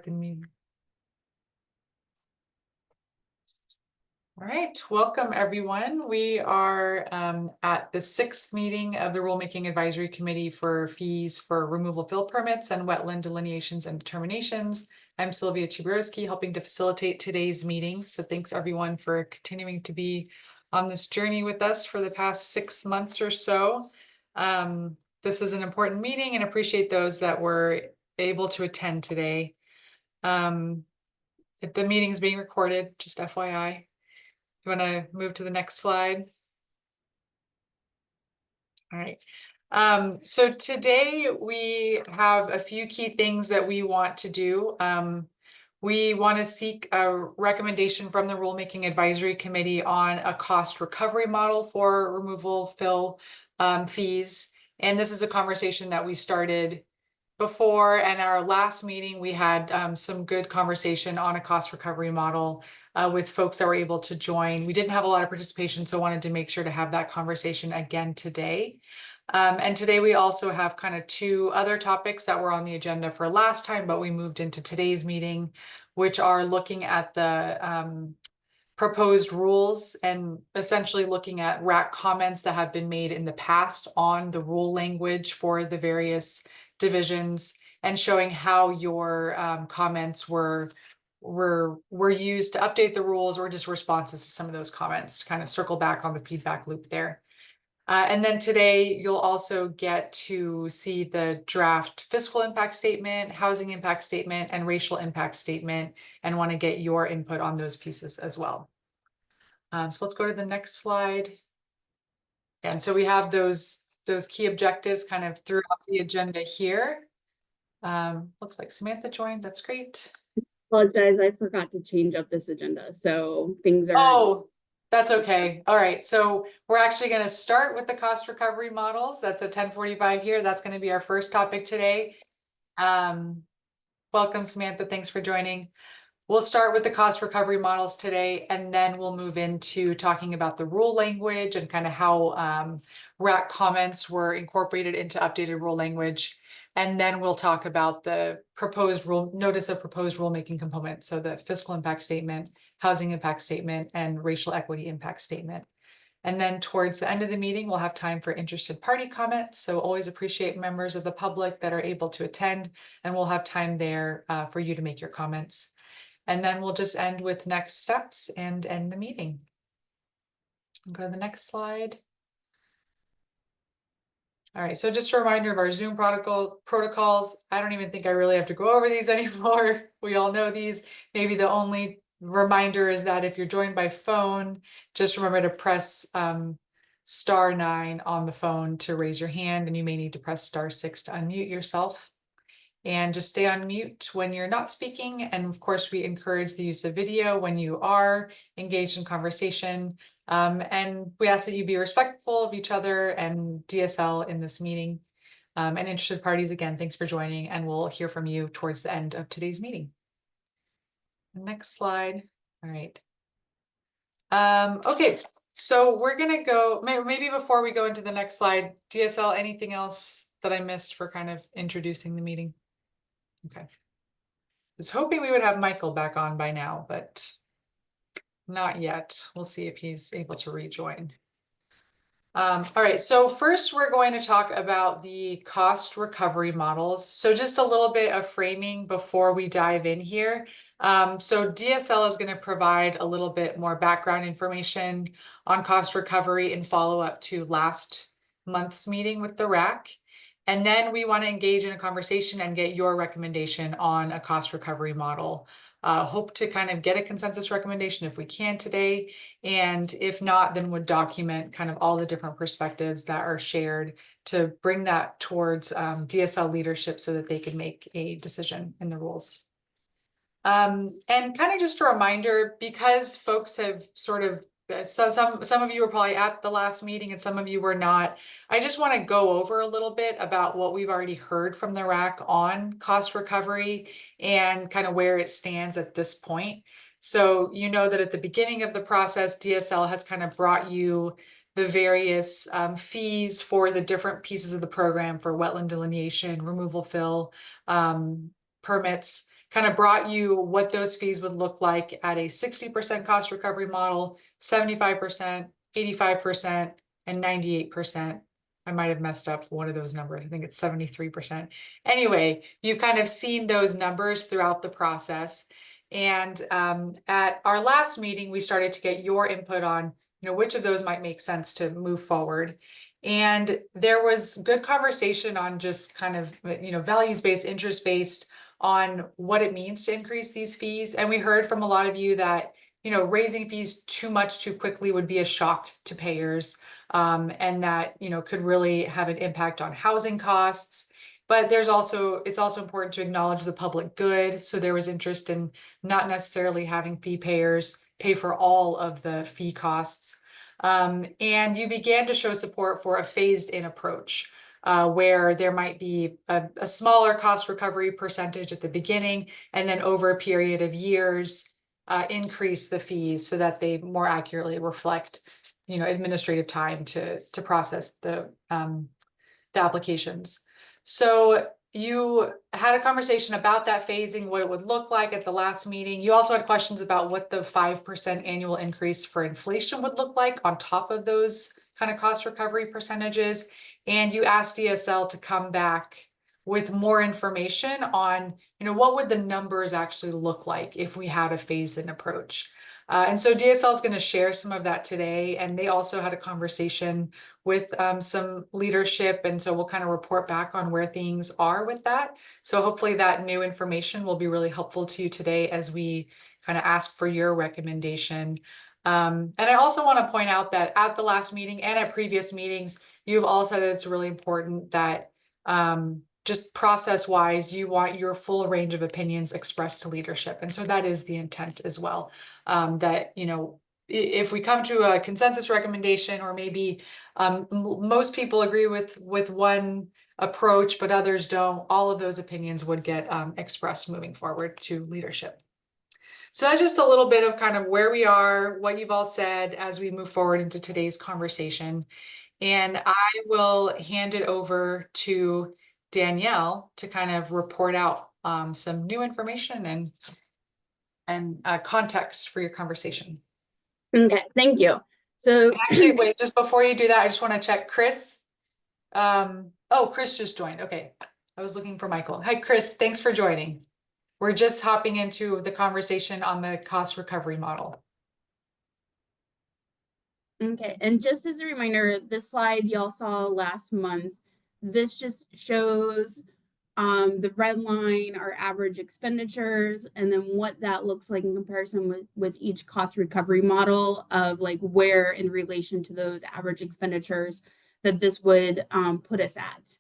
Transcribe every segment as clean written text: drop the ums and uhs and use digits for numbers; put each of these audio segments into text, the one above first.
the meeting. All right, welcome everyone. We are at the 6th meeting of the Rulemaking Advisory Committee for fees for removal fill permits and wetland delineations and determinations. I'm Sylvia Chibrowski, helping to facilitate today's meeting. So thanks everyone for continuing to be on this journey with us for the past 6 months or so. This is an important meeting and appreciate those that were able to attend today. The meeting is being recorded, just FYI. You want to move to the next slide? All right. So today we have a few key things that we want to do. We want to seek a recommendation from the Rulemaking Advisory Committee on a cost recovery model for removal fill fees. And this is a conversation that we started before, and our last meeting, we had some good conversation on a cost recovery model with folks that were able to join. We didn't have a lot of participation, so wanted to make sure to have that conversation again today. And today we also have kind of 2 other topics that were on the agenda for last time, but we moved into today's meeting, which are looking at the proposed rules and essentially looking at RAC comments that have been made in the past on the rule language for the various divisions and showing how your comments were used to update the rules or just responses to some of those comments to kind of circle back on the feedback loop there. And then today you'll also get to see the draft fiscal impact statement, housing impact statement, and racial impact statement, and want to get your input on those pieces as well. So let's go to the next slide. And so we have those key objectives kind of throughout the agenda here. Looks like Samantha joined. That's great. Apologize, I forgot to change up this agenda, so things are. Oh, that's okay. All right, so we're actually going to start with the cost recovery models. That's at 10:45 here. That's going to be our first topic today. Welcome, Samantha. Thanks for joining. We'll start with the cost recovery models today, and then we'll move into talking about the rule language and kind of how RAC comments were incorporated into updated rule language. And then we'll talk about the proposed notice of proposed rulemaking components. So the fiscal impact statement, housing impact statement, and racial equity impact statement. And then towards the end of the meeting, we'll have time for interested party comments. So always appreciate members of the public that are able to attend, and we'll have time there for you to make your comments. And then we'll just end with next steps and end the meeting. I'll go to the next slide. All right, so just a reminder of our Zoom protocols. I don't even think I really have to go over these anymore. We all know these. Maybe the only reminder is that if you're joined by phone, just remember to press *9 on the phone to raise your hand, and you may need to press *6 to unmute yourself. And just stay on mute when you're not speaking. And of course, we encourage the use of video when you are engaged in conversation. And we ask that you be respectful of each other and DSL in this meeting. And interested parties, again, thanks for joining, and we'll hear from you towards the end of today's meeting. Next slide. All right. Okay, so we're gonna go, maybe before we go into the next slide, DSL, anything else that I missed for kind of introducing the meeting? Okay. I was hoping we would have Michael back on by now, but not yet. We'll see if he's able to rejoin. All right, so first we're going to talk about the cost recovery models. So just a little bit of framing before we dive in here. So DSL is going to provide a little bit more background information on cost recovery in follow-up to last month's meeting with the RAC. And then we want to engage in a conversation and get your recommendation on a cost recovery model. Hope to kind of get a consensus recommendation if we can today. And if not, then would document kind of all the different perspectives that are shared to bring that towards DSL leadership so that they can make a decision in the rules. And kind of just a reminder, because folks have sort of, so some of you were probably at the last meeting and some of you were not. I just want to go over a little bit about what we've already heard from the RAC on cost recovery and kind of where it stands at this point. So you know that at the beginning of the process, DSL has kind of brought you the various fees for the different pieces of the program for wetland delineation, removal fill, permits. kind of brought you what those fees would look like at a 60% cost recovery model, 75%, 85%, and 98%. I might have messed up one of those numbers. I think it's 73%. Anyway, you've kind of seen those numbers throughout the process. And at our last meeting, we started to get your input on, which of those might make sense to move forward. And there was good conversation on just kind of, values-based, interest-based on what it means to increase these fees. And we heard from a lot of you that, raising fees too much too quickly would be a shock to payers, and that, could really have an impact on housing costs. But it's also important to acknowledge the public good. So there was interest in not necessarily having fee payers pay for all of the fee costs. And you began to show support for a phased-in approach, where there might be a smaller cost recovery percentage at the beginning, and then over a period of years, increase the fees so that they more accurately reflect, administrative time to process the applications. So you had a conversation about that phasing, what it would look like at the last meeting. You also had questions about what the 5% annual increase for inflation would look like on top of those kind of cost recovery percentages. And you asked DSL to come back with more information on, what would the numbers actually look like if we had a phased-in approach. And so DSL is going to share some of that today. And they also had a conversation with some leadership. And so we'll kind of report back on where things are with that. So hopefully that new information will be really helpful to you today as we kind of ask for your recommendation. And I also want to point out that at the last meeting and at previous meetings, you've all said that it's really important that just process-wise, you want your full range of opinions expressed to leadership. And so that is the intent as well, that, if we come to a consensus recommendation, or maybe most people agree with one approach, but others don't, all of those opinions would get expressed moving forward to leadership. So that's just a little bit of kind of where we are, what you've all said as we move forward into today's conversation. And I will hand it over to Danielle to kind of report out some new information and context for your conversation. Okay, thank you. So Actually, wait, just before you do that, I just want to check Chris. Oh, Chris just joined. Okay. I was looking for Michael. Hi, Chris. Thanks for joining. We're just hopping into the conversation on the cost recovery model. okay, and just as a reminder, this slide y'all saw last month, this just shows the red line are average expenditures, and then what that looks like in comparison with each cost recovery model of like where in relation to those average expenditures that this would put us at.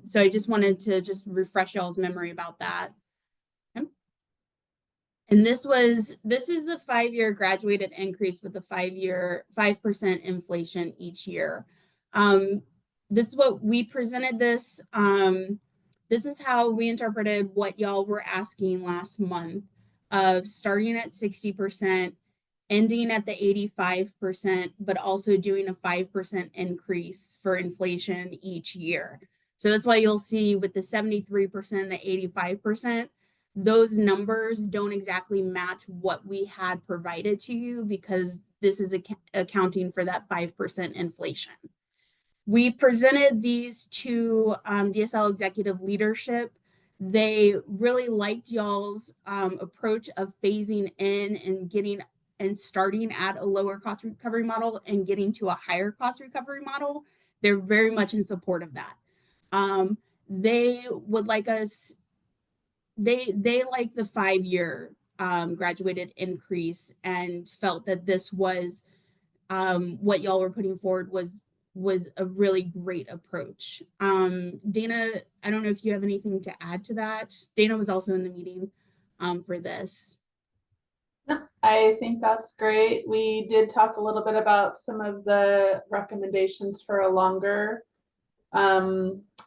So I just wanted to just refresh y'all's memory about that. Okay. And this is the 5-year graduated increase with the 5% inflation each year. This is what we presented this. This is how we interpreted what y'all were asking last month, of starting at 60%, ending at the 85%, but also doing a 5% increase for inflation each year. So that's why you'll see with the 73%, the 85%, those numbers don't exactly match what we had provided to you, because this is accounting for that 5% inflation. We presented these to DSL executive leadership. They really liked y'all's approach of phasing in and starting at a lower cost recovery model and getting to a higher cost recovery model. They're very much in support of that. They would like us, they like the 5-year graduated increase, and felt that this was what y'all were putting forward was a really great approach. Dana, I don't know if you have anything to add to that. Dana was also in the meeting for this. No, I think that's great. We did talk a little bit about some of the recommendations for a longer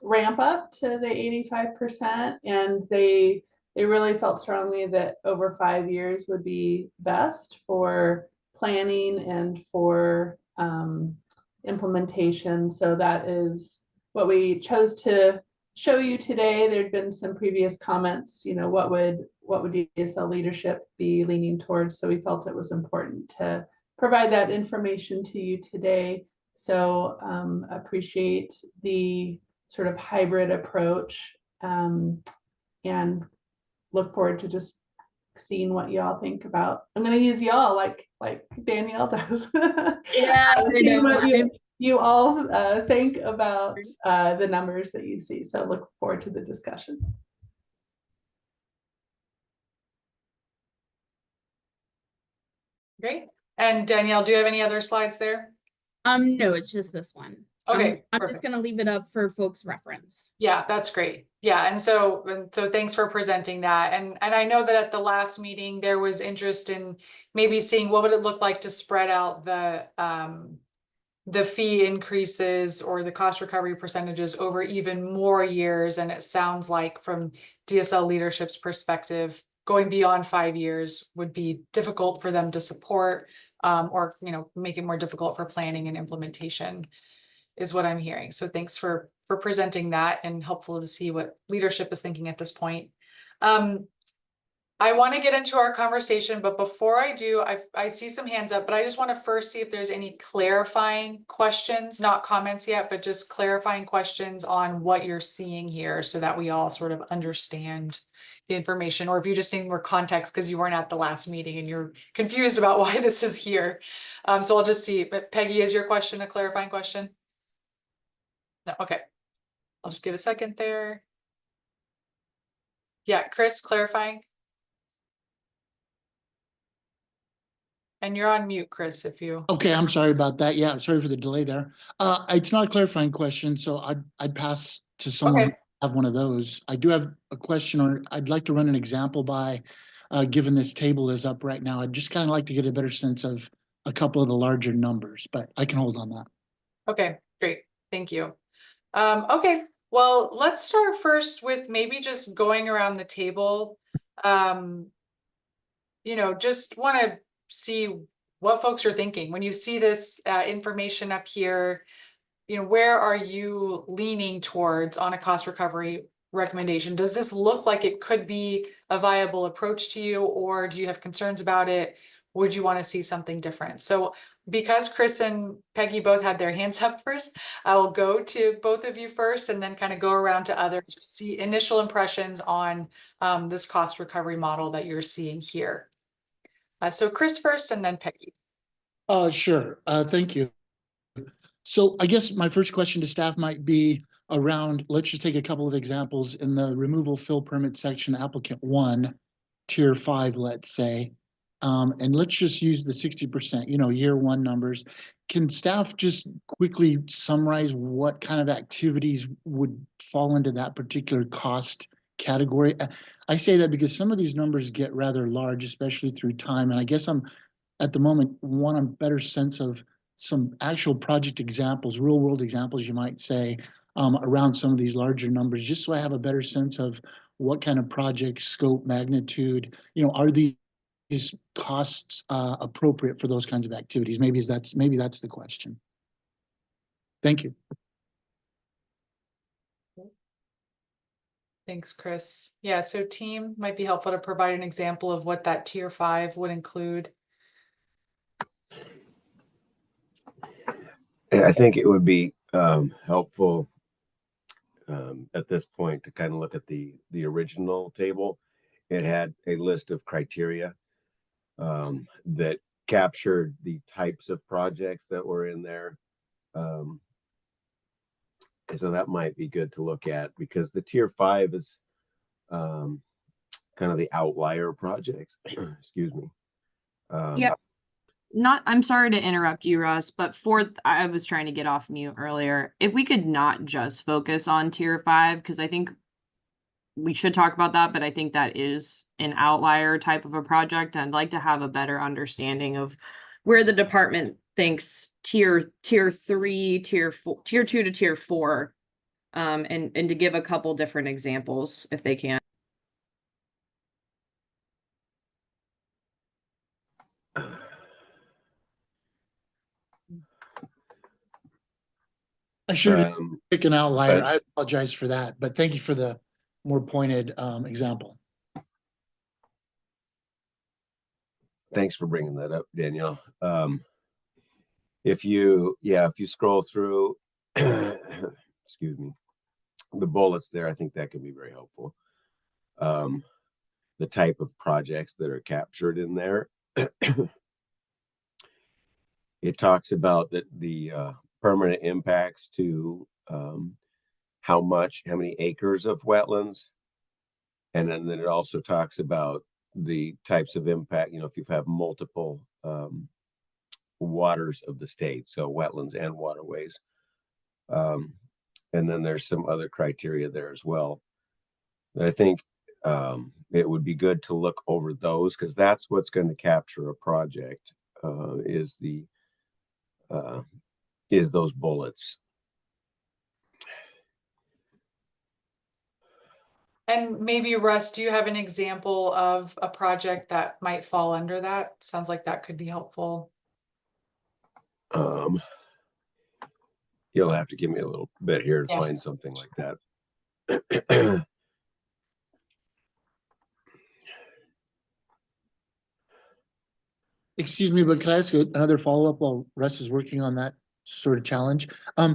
ramp up to the 85%, and they really felt strongly that over 5 years would be best for planning and for implementation. So that is what we chose to show you today. There'd been some previous comments, what would DSL leadership be leaning towards? So we felt it was important to provide that information to you today. So appreciate the sort of hybrid approach, and look forward to just seeing what y'all think about. I'm going to use y'all like Danielle does. Yeah, I know. What you all think about the numbers that you see. So look forward to the discussion. Great. And Danielle, do you have any other slides there? No, it's just this one. Okay, I'm perfect. just gonna leave it up for folks' reference. Yeah, that's great. Yeah, and so thanks for presenting that. And I know that at the last meeting there was interest in maybe seeing what would it look like to spread out the fee increases or the cost recovery percentages over even more years. And it sounds like from DSL leadership's perspective, going beyond 5 years would be difficult for them to support, or make it more difficult for planning and implementation, is what I'm hearing. So thanks for presenting that, and helpful to see what leadership is thinking at this point. I want to get into our conversation, but before I do, I see some hands up, but I just want to first see if there's any clarifying questions, not comments yet, but just clarifying questions on what you're seeing here so that we all sort of understand the information, or if you just need more context because you weren't at the last meeting and you're confused about why this is here. So I'll just see, but Peggy, is your question a clarifying question? No, okay. I'll just give a second there. Yeah, Chris, clarifying. And you're on mute, Chris, if you. Okay, I'm sorry about that. Yeah, sorry for the delay there. It's not a clarifying question, so I'd pass to someone Okay. who have one of those. I do have a question, or I'd like to run an example by, given this table is up right now. I'd just kind of like to get a better sense of a couple of the larger numbers, but I can hold on that. Okay, great. Thank you. Okay, well, let's start first with maybe just going around the table. Just want to see what folks are thinking. When you see this information up here, where are you leaning towards on a cost recovery recommendation? Does this look like it could be a viable approach to you, or do you have concerns about it? Would you want to see something different? So because Chris and Peggy both had their hands up first, I will go to both of you first and then kind of go around to others to see initial impressions on this cost recovery model that you're seeing here. So Chris first and then Peggy. Sure. Thank you. So I guess my first question to staff might be around, let's just take a couple of examples in the removal fill permit section, applicant 1, tier 5, let's say. And let's just use the 60%, year 1 numbers. Can staff just quickly summarize what kind of activities would fall into that particular cost category? I say that because some of these numbers get rather large, especially through time. And I guess I'm at the moment want a better sense of some actual project examples, real world examples, you might say, around some of these larger numbers, just so I have a better sense of what kind of project scope, magnitude, are these costs appropriate for those kinds of activities? Maybe that's the question. Thank you. Thanks, Chris. Yeah, so team might be helpful to provide an example of what that tier 5 would include. I think it would be helpful at this point to kind of look at the original table. It had a list of criteria that captured the types of projects that were in there. And so that might be good to look at, because the tier 5 is kind of the outlier projects. Excuse me. Yep. I'm sorry to interrupt you, Russ, but I was trying to get off mute earlier. If we could not just focus on tier 5, because I think we should talk about that, but I think that is an outlier type of a project. I'd like to have a better understanding of where the department thinks tier 3, tier 4, tier 2 to tier 4, and to give a couple different examples if they can. I should have Um, picked an outlier. but- I apologize for that, but thank you for the more pointed example. Thanks for bringing that up, Danielle. If you scroll through, excuse me, the bullets there, I think that can be very helpful. The type of projects that are captured in there. It talks about the permanent impacts to how many acres of wetlands. And then it also talks about the types of impact, if you have multiple waters of the state, so wetlands and waterways. And then there's some other criteria there as well. I think it would be good to look over those, because that's what's going to capture a project, is those bullets. And maybe Russ, do you have an example of a project that might fall under that? Sounds like that could be helpful. You'll have to give me a little bit here to Yeah. find something like that. Excuse me, but can I ask another follow-up while Russ is working on that sort of challenge? I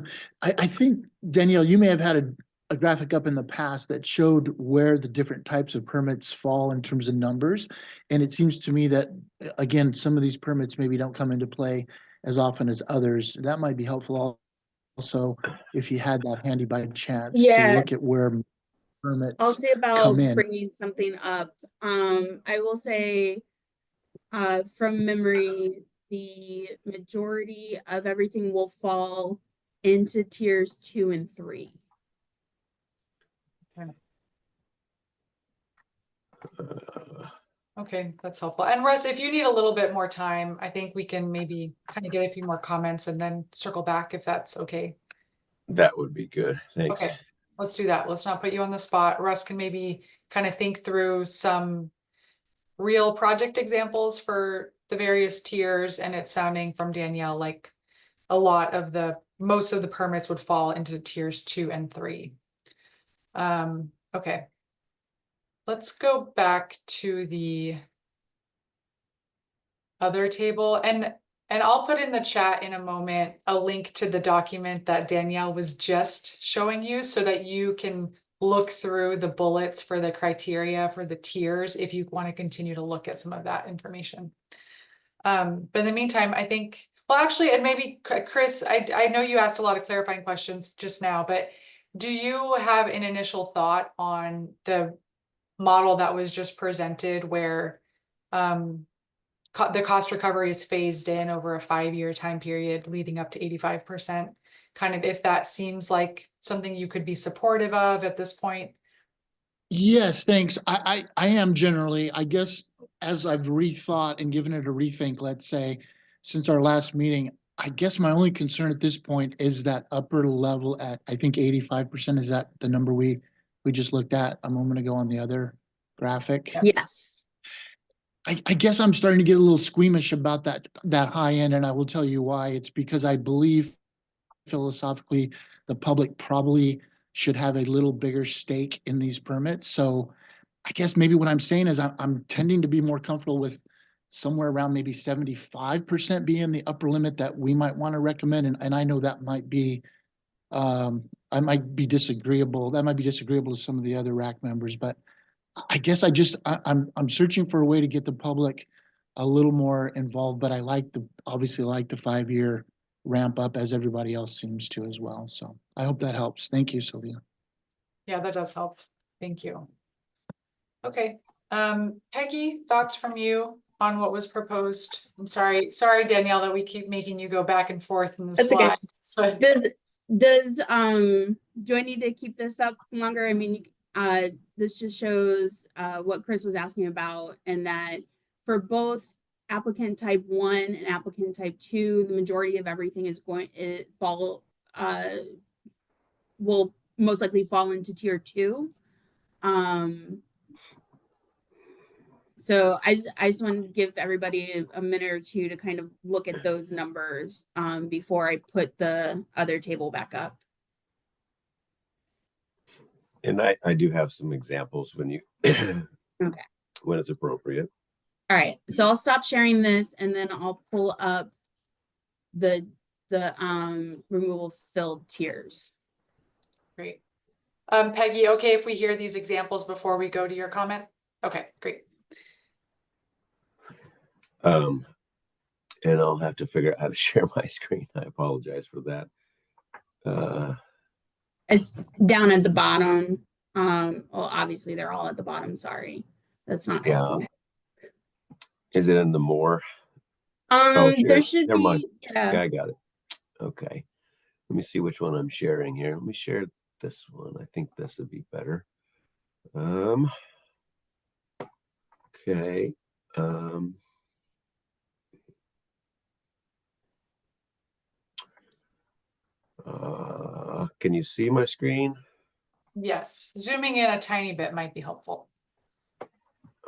think, Danielle, you may have had a graphic up in the past that showed where the different types of permits fall in terms of numbers. And it seems to me that, again, some of these permits maybe don't come into play as often as others. That might be helpful also if you had that handy by chance to Yeah. look at where I'll permits say about come in. bringing something up. I will say, from memory, the majority of everything will fall into tiers 2 and 3. Okay, that's helpful. And Russ, if you need a little bit more time, I think we can maybe kind of get a few more comments and then circle back if that's okay. That would be good. Thanks. Okay, let's do that. Let's not put you on the spot. Russ can maybe kind of think through some real project examples for the various tiers, and it's sounding from Danielle like most of the permits would fall into tiers 2 and 3. Okay. Let's go back to the other table, and I'll put in the chat in a moment a link to the document that Danielle was just showing you so that you can look through the bullets for the criteria for the tiers if you want to continue to look at some of that information. But in the meantime, I think, well, actually, and maybe Chris, I know you asked a lot of clarifying questions just now, but do you have an initial thought on the model that was just presented where the cost recovery is phased in over a 5-year time period leading up to 85%, kind of if that seems like something you could be supportive of at this point? Yes, thanks. I am generally, I guess, as I've rethought and given it a rethink, let's say, since our last meeting, I guess my only concern at this point is that upper level at, I think 85%. Is that the number we just looked at a moment ago on the other graphic? Yes. I guess I'm starting to get a little squeamish about that high end, and I will tell you why. It's because I believe philosophically the public probably should have a little bigger stake in these permits. So I guess maybe what I'm saying is I'm tending to be more comfortable with somewhere around maybe 75% being the upper limit that we might want to recommend. And I know that might be I might be disagreeable. That might be disagreeable to some of the other RAC members, but I guess I'm searching for a way to get the public a little more involved, but I obviously like the 5-year ramp up as everybody else seems to as well. So I hope that helps. Thank you, Sylvia. Yeah, that does help. Thank you. Okay. Peggy, thoughts from you on what was proposed? I'm sorry, Danielle, that we keep making you go back and forth in the That's okay. slides. But Does do I need to keep this up longer? I mean, this just shows what Chris was asking about, and that for both applicant type 1 and applicant type 2, the majority of everything is will most likely fall into tier 2. So I just wanted to give everybody a minute or two to kind of look at those numbers before I put the other table back up. And I do have some examples when you Okay. when it's appropriate. All right, so I'll stop sharing this and then I'll pull up the removal filled tiers. Great. Peggy, okay if we hear these examples before we go to your comment? Okay, great. And I'll have to figure out how to share my screen. I apologize for that. It's down at the bottom. Well, obviously they're all at the bottom. Sorry, that's not Yeah. helpful. Is it in the more? Oh, sure. There should Never be. mind. Yeah. Yeah, I got it. Okay. Let me see which one I'm sharing here. Let me share this one. I think this would be better. Okay. Can you see my screen? Yes, zooming in a tiny bit might be helpful.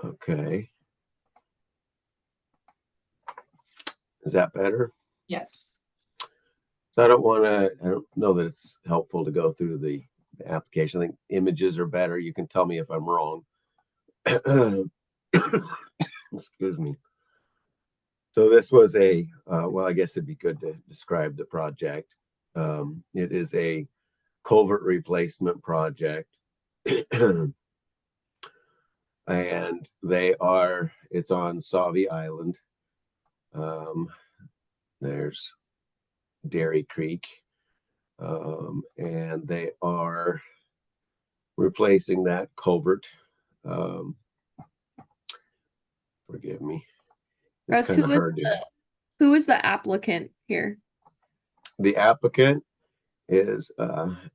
Okay. Is that better? Yes. So I don't know that it's helpful to go through the application. I think images are better. You can tell me if I'm wrong. Excuse me. So this was well, I guess it'd be good to describe the project. It is a culvert replacement project. And it's on Sauvie Island. There's Dairy Creek. And they are replacing that culvert. Forgive me. It's Russ, kind of hard to. who is the applicant here? The applicant is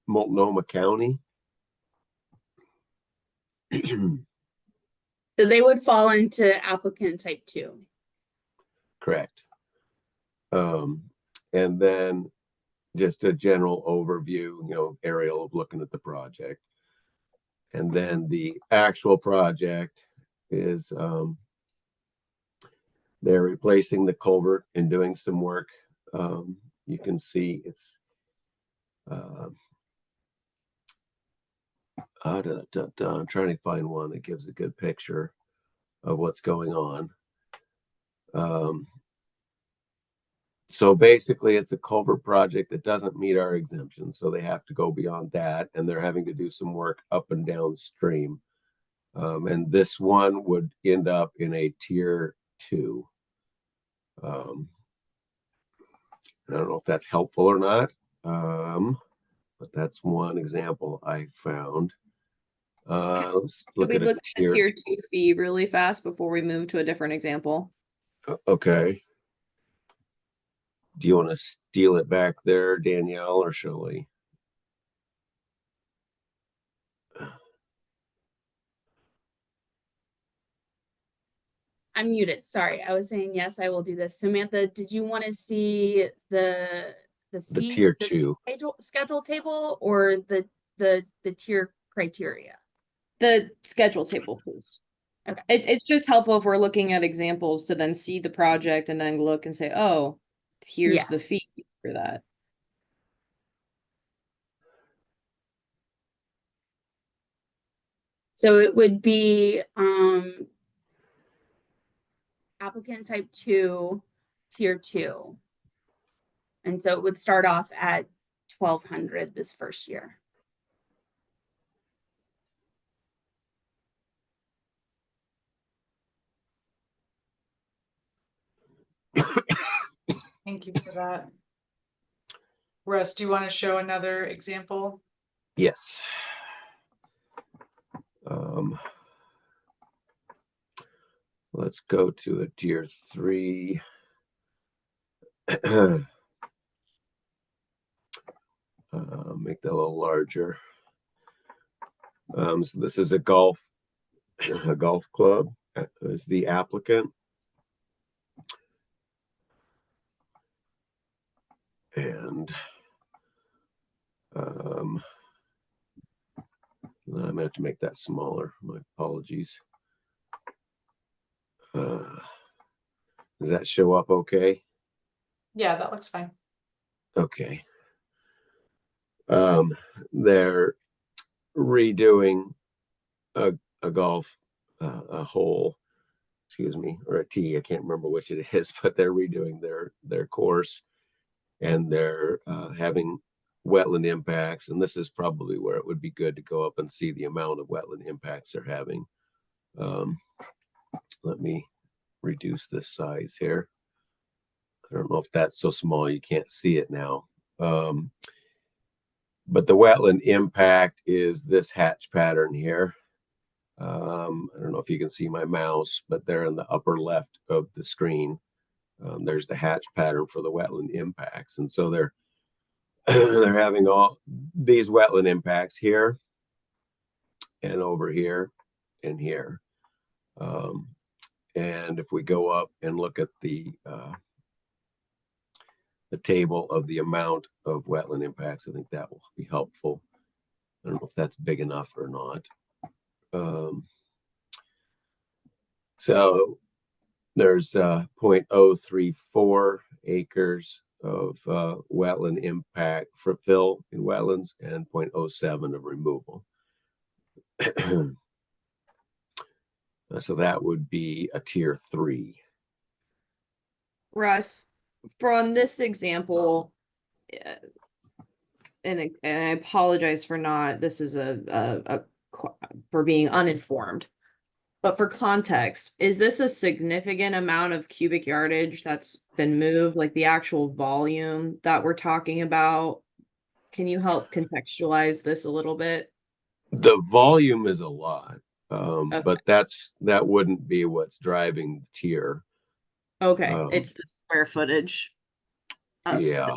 Multnomah County. So they would fall into applicant type 2. Correct. And then just a general overview, aerial of looking at the project. And then the actual project is they're replacing the culvert and doing some work. You can see it's I'm trying to find one that gives a good picture of what's going on. So basically it's a culvert project that doesn't meet our exemption. So they have to go beyond that, and they're having to do some work up and downstream. And this one would end up in a tier 2. I don't know if that's helpful or not, but that's one example I found. Let's look at look a at tier 2 fee really fast before we move to a different example? Okay. Do you want to steal it back there, Danielle, or shall we? I'm muted. Sorry, I was saying yes, I will do this. Samantha, did you want to see the fee, tier 2 schedule table, or the tier criteria? The schedule table, please. Okay. It's just helpful if we're looking at examples to then see the project and then look and say, oh, here's the fee for that. So it would be applicant type 2, tier 2. And so it would start off at $1,200 this first year. Thank you for that. Russ, do you want to show another example? Yes. Let's go to a tier 3. Make that a little larger. So this is a golf club is the applicant. And I'm gonna have to make that smaller. My apologies. Does that show up okay? Yeah, that looks fine. Okay. They're redoing a golf a hole, excuse me, or a tee. I can't remember which it is, but they're redoing their course, and they're having wetland impacts. And this is probably where it would be good to go up and see the amount of wetland impacts they're having. Let me reduce this size here. I don't know if that's so small you can't see it now. But the wetland impact is this hatch pattern here. I don't know if you can see my mouse, but they're in the upper left of the screen. There's the hatch pattern for the wetland impacts. And so they're they're having all these wetland impacts here and over here and here. And if we go up and look at the table of the amount of wetland impacts, I think that will be helpful. I don't know if that's big enough or not. So there's 0.034 acres of wetland impact for fill in wetlands and 0.07 of removal. So that would be a tier 3. Russ, from this example, and I apologize for not, this is for being uninformed, but for context, is this a significant amount of cubic yardage that's been moved, like the actual volume that we're talking about? Can you help contextualize this a little bit? The volume is a lot, Okay. but that wouldn't be what's driving the tier. Okay, it's the square footage. Yeah.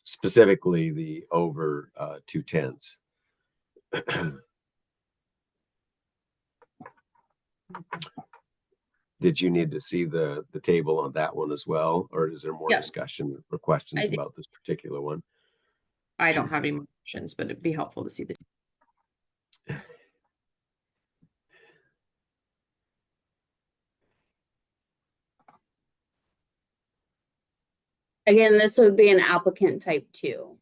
Specifically the over 2/10. Did you need to see the table on that one as well, or is there more discussion or questions about this particular one? I don't have any more questions, but it'd be helpful to see the. Again, this would be an applicant type 2.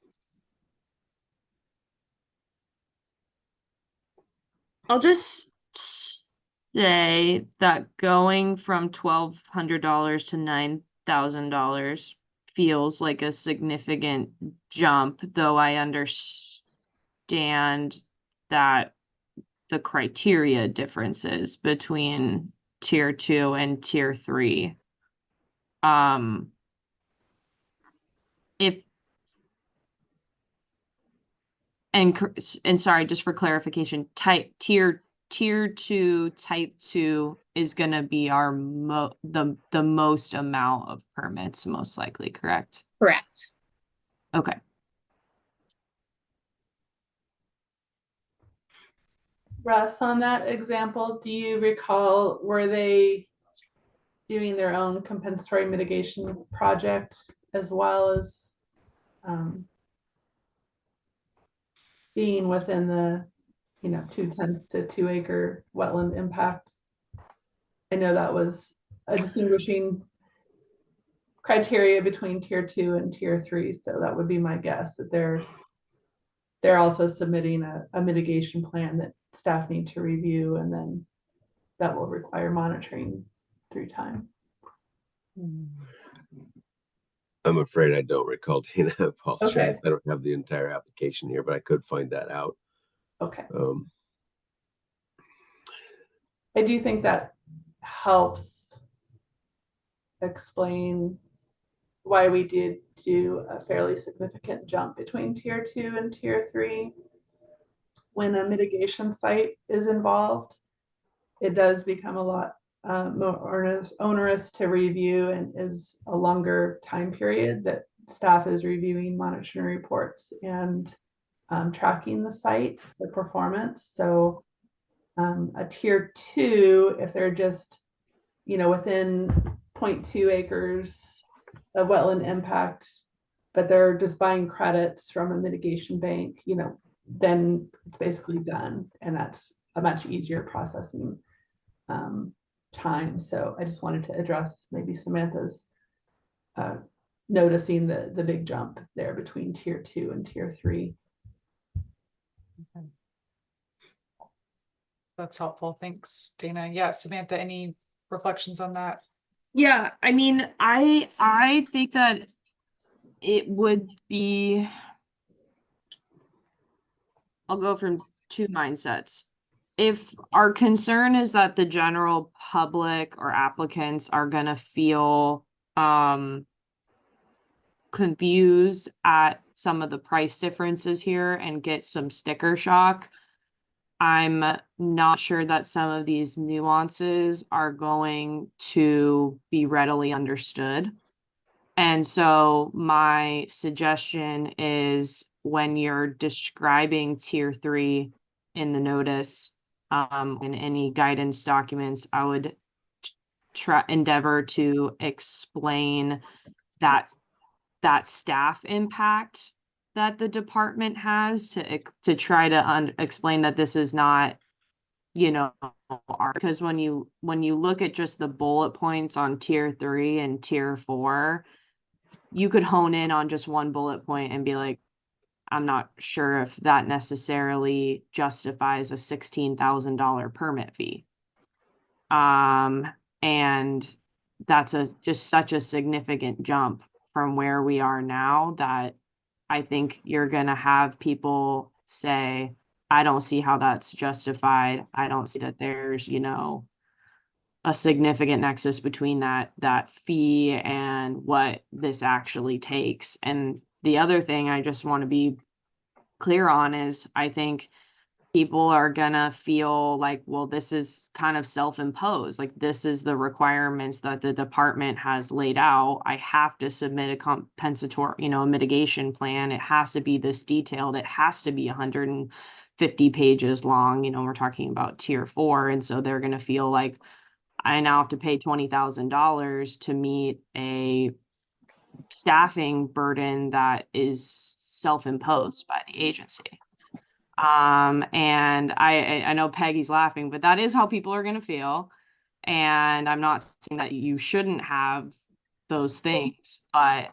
I'll just say that going from $1,200 to $9,000 feels like a significant jump, though I understand that the criteria differences between tier 2 and tier 3. And sorry, just for clarification, tier 2 type 2 is going to be our the most amount of permits, most likely, correct? Correct. Okay. Russ, on that example, do you recall, were they doing their own compensatory mitigation project as well as being within the 2/10 to 2 acre wetland impact? I know that was a distinguishing criteria between tier 2 and tier 3, so that would be my guess that they're also submitting a mitigation plan that staff need to review, and then that will require monitoring through time. I'm afraid I don't recall, Tina. I apologize. Okay. I don't have the entire application here, but I could find that out. Okay. I do think that helps explain why we did do a fairly significant jump between tier 2 and tier 3. When a mitigation site is involved, it does become a lot more onerous to review, and is a longer time period that staff is reviewing monitoring reports and tracking the site, the performance. So a tier 2, if they're just within 0.2 acres of wetland impact, but they're just buying credits from a mitigation bank, then it's basically done, and that's a much easier processing time. So I just wanted to address maybe Samantha's noticing the big jump there between tier 2 and tier 3. That's helpful. Thanks, Dana. Yeah, Samantha, any reflections on that? Yeah, I mean, I think that it would be, I'll go from two mindsets. If our concern is that the general public or applicants are gonna feel confused at some of the price differences here and get some sticker shock, I'm not sure that some of these nuances are going to be readily understood. And so my suggestion is when you're describing tier 3 in the notice, in any guidance documents, I would endeavor to explain that staff impact that the department has, to try to explain that this is not, because when you look at just the bullet points on tier 3 and tier 4, you could hone in on just one bullet point and be like, I'm not sure if that necessarily justifies a $16,000 permit fee. And that's just such a significant jump from where we are now that I think you're gonna have people say, I don't see how that's justified. I don't see that there's, a significant nexus between that fee and what this actually takes. And the other thing I just want to be clear on is I think people are gonna feel like, well, this is kind of self-imposed. Like, this is the requirements that the department has laid out. I have to submit a compensatory, a mitigation plan. It has to be this detailed. It has to be 150 pages long. We're talking about tier 4. And so they're gonna feel like, I now have to pay $20,000 to meet a staffing burden that is self-imposed by the agency. And I know Peggy's laughing, but that is how people are going to feel. And I'm not saying that you shouldn't have those things, but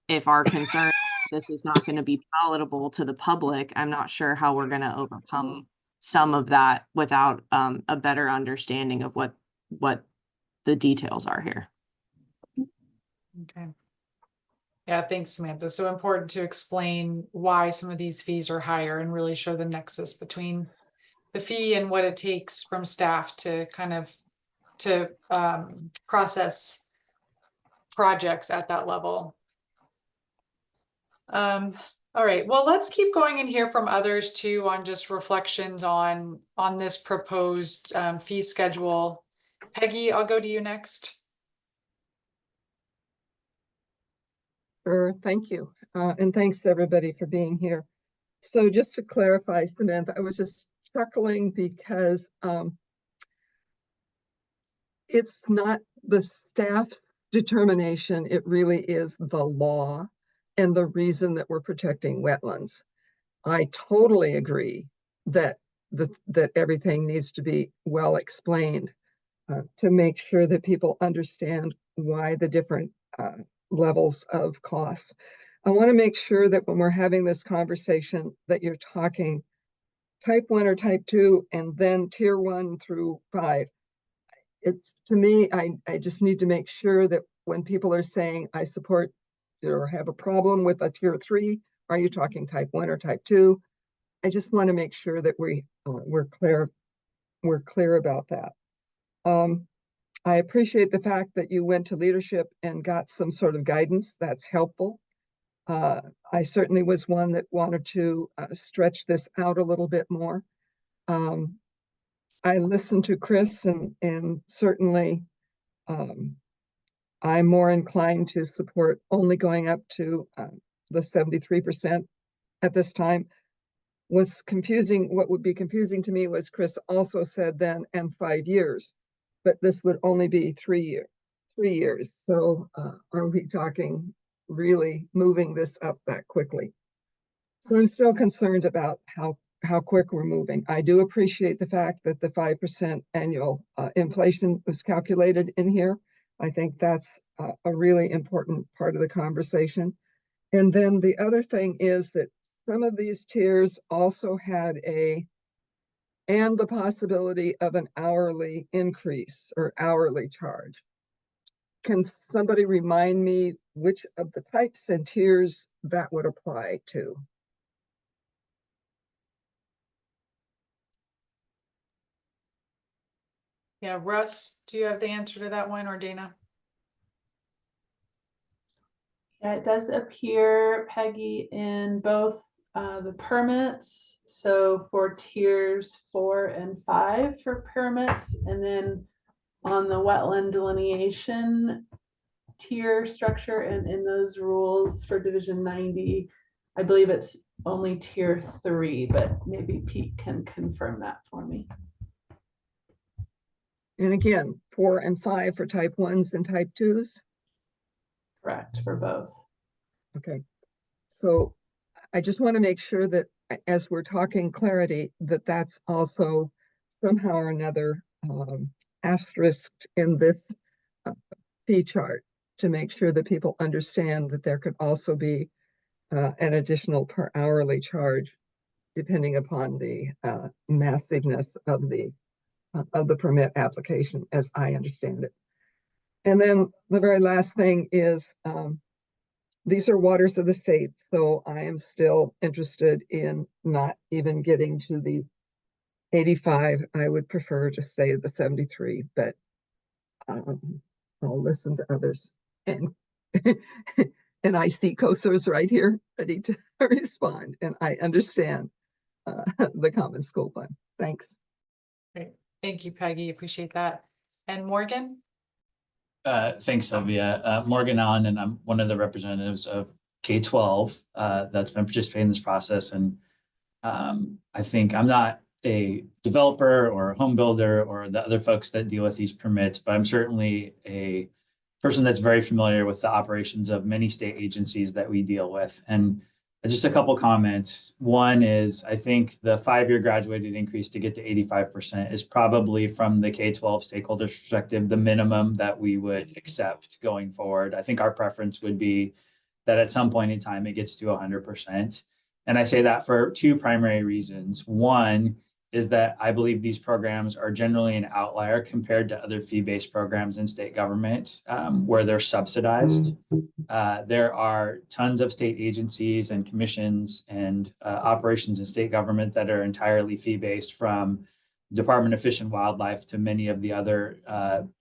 if our concern is this is not going to be palatable to the public, I'm not sure how we're going to overcome some of that without a better understanding of what the details are here. Okay. Yeah, thanks, Samantha. So important to explain why some of these fees are higher and really show the nexus between the fee and what it takes from staff to kind of process projects at that level. All right, well, let's keep going and hear from others too on just reflections on this proposed fee schedule. Peggy, I'll go to you next. Sure, thank you. And thanks everybody for being here. So just to clarify, Samantha, I was just chuckling because it's not the staff determination, it really is the law and the reason that we're protecting wetlands. I totally agree that that everything needs to be well explained to make sure that people understand why the different levels of costs. I want to make sure that when we're having this conversation that you're talking type 1 or type 2 and then tier 1 through 5. It's, to me, I just need to make sure that when people are saying I support or have a problem with a tier 3, are you talking type 1 or type 2? I just want to make sure that we're clear about that. I appreciate the fact that you went to leadership and got some sort of guidance. That's helpful. I certainly was one that wanted to stretch this out a little bit more. I listened to Chris and certainly I'm more inclined to support only going up to the 73% at this time. What's confusing, what would be confusing to me was Chris also said then, and 5 years, but this would only be 3 years. 3 years. So are we talking really moving this up that quickly? So I'm still concerned about how quick we're moving. I do appreciate the fact that the 5% annual inflation was calculated in here. I think that's a really important part of the conversation. And then the other thing is that some of these tiers also had and the possibility of an hourly increase or hourly charge. Can somebody remind me which of the types and tiers that would apply to? Yeah, Russ, do you have the answer to that one, or Dana? Yeah, it does appear, Peggy, in both the permits. So for tiers 4 and 5 for permits, and then on the wetland delineation tier structure and in those rules for Division 90, I believe it's only tier 3, but maybe Pete can confirm that for me. And again, 4 and 5 for type 1s and type 2s? Correct, for both. Okay. So I just want to make sure that as we're talking clarity, that that's also somehow or another asterisked in this fee chart to make sure that people understand that there could also be an additional per hourly charge depending upon the massiveness of the permit application, as I understand it. And then the very last thing is these are waters of the state, so I am still interested in not even getting to the 85. I would prefer to say the 73, but I'll listen to others. And and I see COSA's right here ready to respond, and I understand the Common School Fund. Thanks. Great. Thank you, Peggy. Appreciate that. And Morgan? Thanks, Sylvia. Morgan Allen, and I'm one of the representatives of K-12 that's been participating in this process. And I think I'm not a developer or a home builder or the other folks that deal with these permits, but I'm certainly a person that's very familiar with the operations of many state agencies that we deal with. And just a couple comments. One is, I think the 5-year graduated increase to get to 85% is probably, from the K-12 stakeholder perspective, the minimum that we would accept going forward. I think our preference would be that at some point in time it gets to 100%. And I say that for two primary reasons. One is that I believe these programs are generally an outlier compared to other fee-based programs in state government where they're subsidized. There are tons of state agencies and commissions and operations in state government that are entirely fee-based, from Department of Fish and Wildlife to many of the other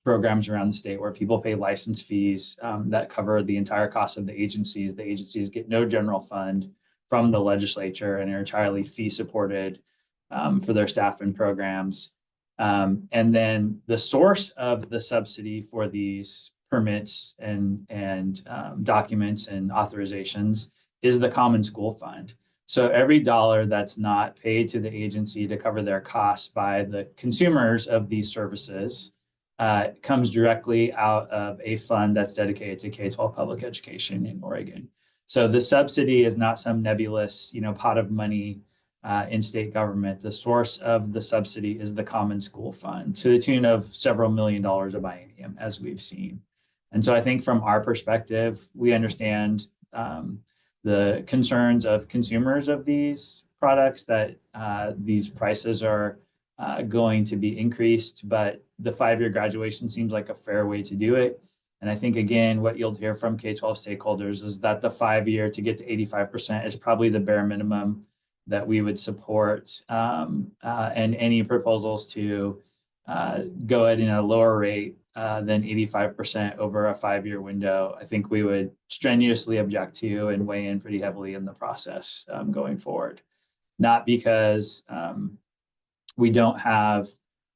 programs around the state where people pay license fees that cover the entire cost of the agencies. The agencies get no general fund from the legislature and are entirely fee supported for their staff and programs. And then the source of the subsidy for these permits and documents and authorizations is the Common School Fund. So every dollar that's not paid to the agency to cover their costs by the consumers of these services comes directly out of a fund that's dedicated to K-12 public education in Oregon. So the subsidy is not some nebulous, pot of money in state government. The source of the subsidy is the Common School Fund, to the tune of several $1 million a biennium, as we've seen. And so I think from our perspective, we understand the concerns of consumers of these products, that these prices are going to be increased, but the 5-year graduation seems like a fair way to do it. And I think, again, what you'll hear from K-12 stakeholders is that the 5-year to get to 85% is probably the bare minimum that we would support, and any proposals to go at a lower rate than 85% over a 5-year window, I think we would strenuously object to and weigh in pretty heavily in the process going forward. Not because we don't have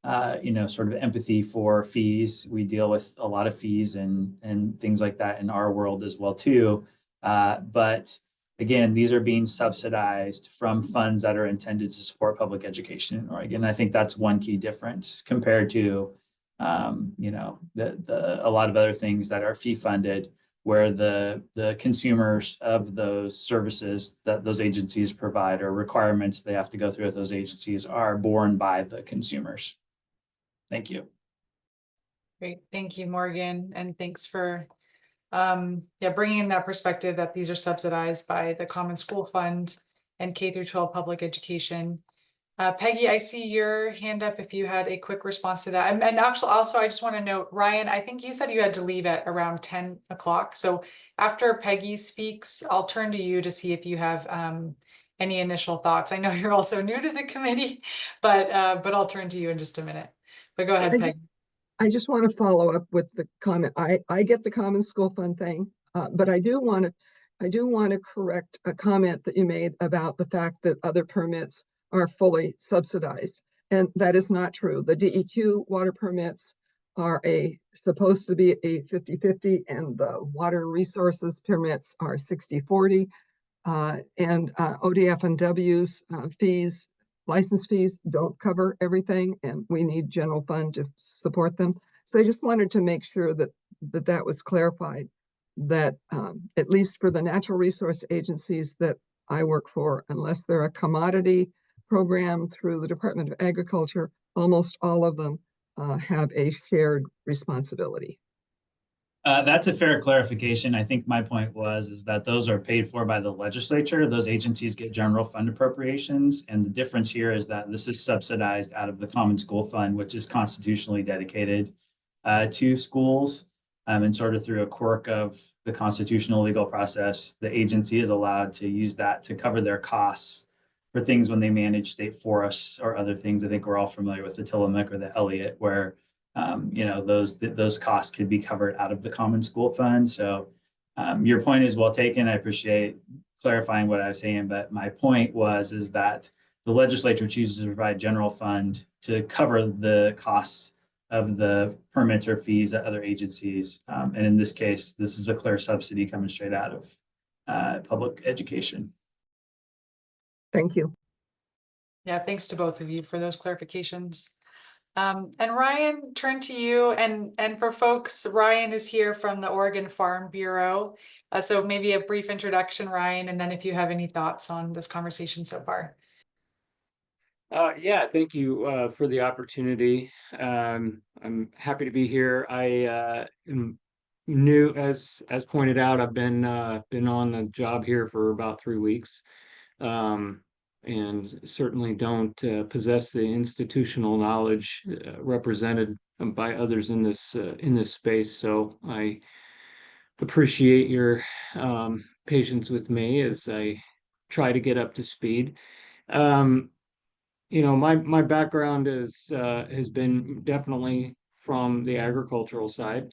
sort of empathy for fees. We deal with a lot of fees and things like that in our world as well too. But again, these are being subsidized from funds that are intended to support public education in Oregon. I think that's one key difference compared to, a lot of other things that are fee funded, where the consumers of those services that those agencies provide, or requirements they have to go through with those agencies, are borne by the consumers. Thank you. Great, thank you, Morgan, and thanks for bringing in that perspective that these are subsidized by the Common School Fund and K through 12 public education. Peggy, I see your hand up if you had a quick response to that. And actually, also, I just want to note, Ryan, I think you said you had to leave at around 10 o'clock. So after Peggy speaks, I'll turn to you to see if you have any initial thoughts. I know you're also new to the committee, but I'll turn to you in just a minute. But go So ahead, Peggy. I just want to follow up with the comment. I get the Common School Fund thing, but I do want to correct a comment that you made about the fact that other permits are fully subsidized. And that is not true. The DEQ water permits are supposed to be a 50-50, and the water resources permits are 60-40. And ODF and W's fees, license fees don't cover everything, and we need general fund to support them. So I just wanted to make sure that was clarified, that at least for the natural resource agencies that I work for, unless they're a commodity program through the Department of Agriculture, almost all of them have a shared responsibility. That's a fair clarification. I think my point is that those are paid for by the legislature. Those agencies get general fund appropriations. And the difference here is that this is subsidized out of the Common School Fund, which is constitutionally dedicated to schools. And sort of through a quirk of the constitutional legal process, the agency is allowed to use that to cover their costs for things when they manage state forests or other things. I think we're all familiar with the Tillamook or the Elliott, where those costs could be covered out of the Common School Fund. So your point is well taken. I appreciate clarifying what I was saying, but my point is that the legislature chooses to provide general fund to cover the costs of the permits or fees at other agencies. And in this case, this is a clear subsidy coming straight out of public education. Thank you. Yeah, thanks to both of you for those clarifications. And Ryan, turn to you. And for folks, Ryan is here from the Oregon Farm Bureau. So maybe a brief introduction, Ryan, and then if you have any thoughts on this conversation so far. Yeah, thank you for the opportunity. I'm happy to be here. I am new, as pointed out. I've been on the job here for about 3 weeks, and certainly don't possess the institutional knowledge represented by others in this space. So I appreciate your patience with me as I try to get up to speed. My background has been definitely from the agricultural side.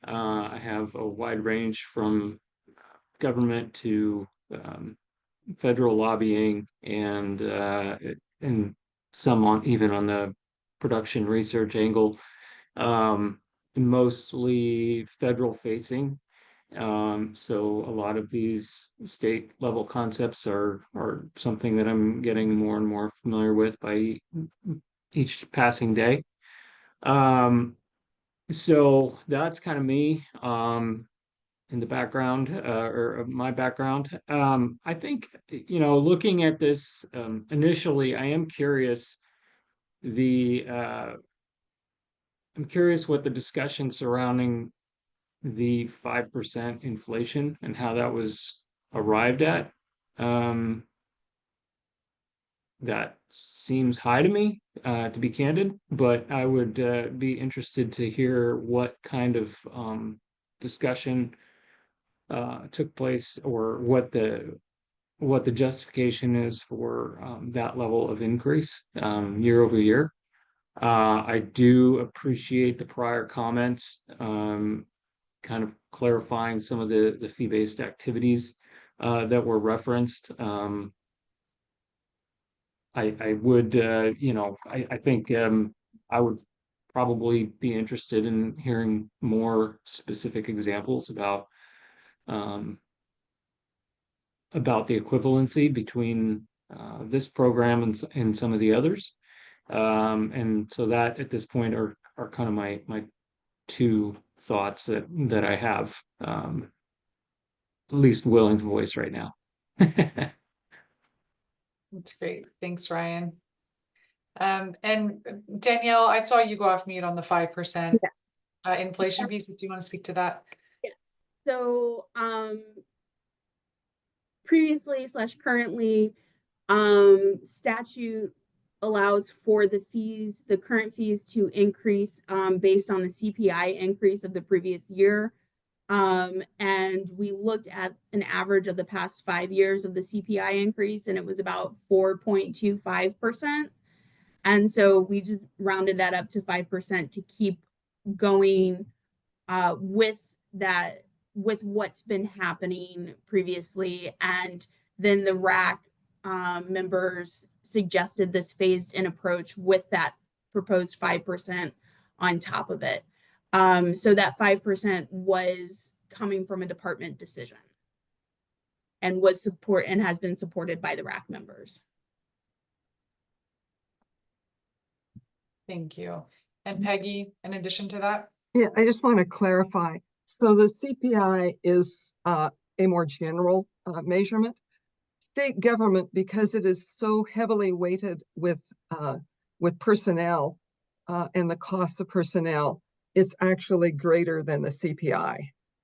I have a wide range from government to federal lobbying and some even on the production research angle, mostly federal facing. So a lot of these state level concepts are something that I'm getting more and more familiar with by each passing day. So that's kind of me in the background, or my background. I think, looking at this initially, I'm curious what the discussion surrounding the 5% inflation and how that was arrived at. That seems high to me, to be candid, but I would be interested to hear what kind of discussion took place, or what the justification is for that level of increase year over year. I do appreciate the prior comments, kind of clarifying some of the fee-based activities that were referenced. I would, I think I would probably be interested in hearing more specific examples about the equivalency between this program and some of the others. And so that at this point are kind of my two thoughts that I have, at least willing to voice right now. That's great. Thanks, Ryan. And Danielle, I saw you go off mute on the 5%. Yeah. inflation piece, if you want to speak to that. So, previously / currently, statute allows for the current fees to increase, based on the CPI increase of the previous year. And we looked at an average of the past 5 years of the CPI increase, and it was about 4.25%. And so we just rounded that up to 5% to keep going with that, with what's been happening previously. And then the RAC members suggested this phased in approach with that proposed 5% on top of it. So that 5% was coming from a department decision and has been supported by the RAC members. Thank you. And Peggy, in addition to that? Yeah, I just want to clarify. So the CPI is a more general measurement. State government, because it is so heavily weighted with personnel and the cost of personnel, it's actually greater than the CPI.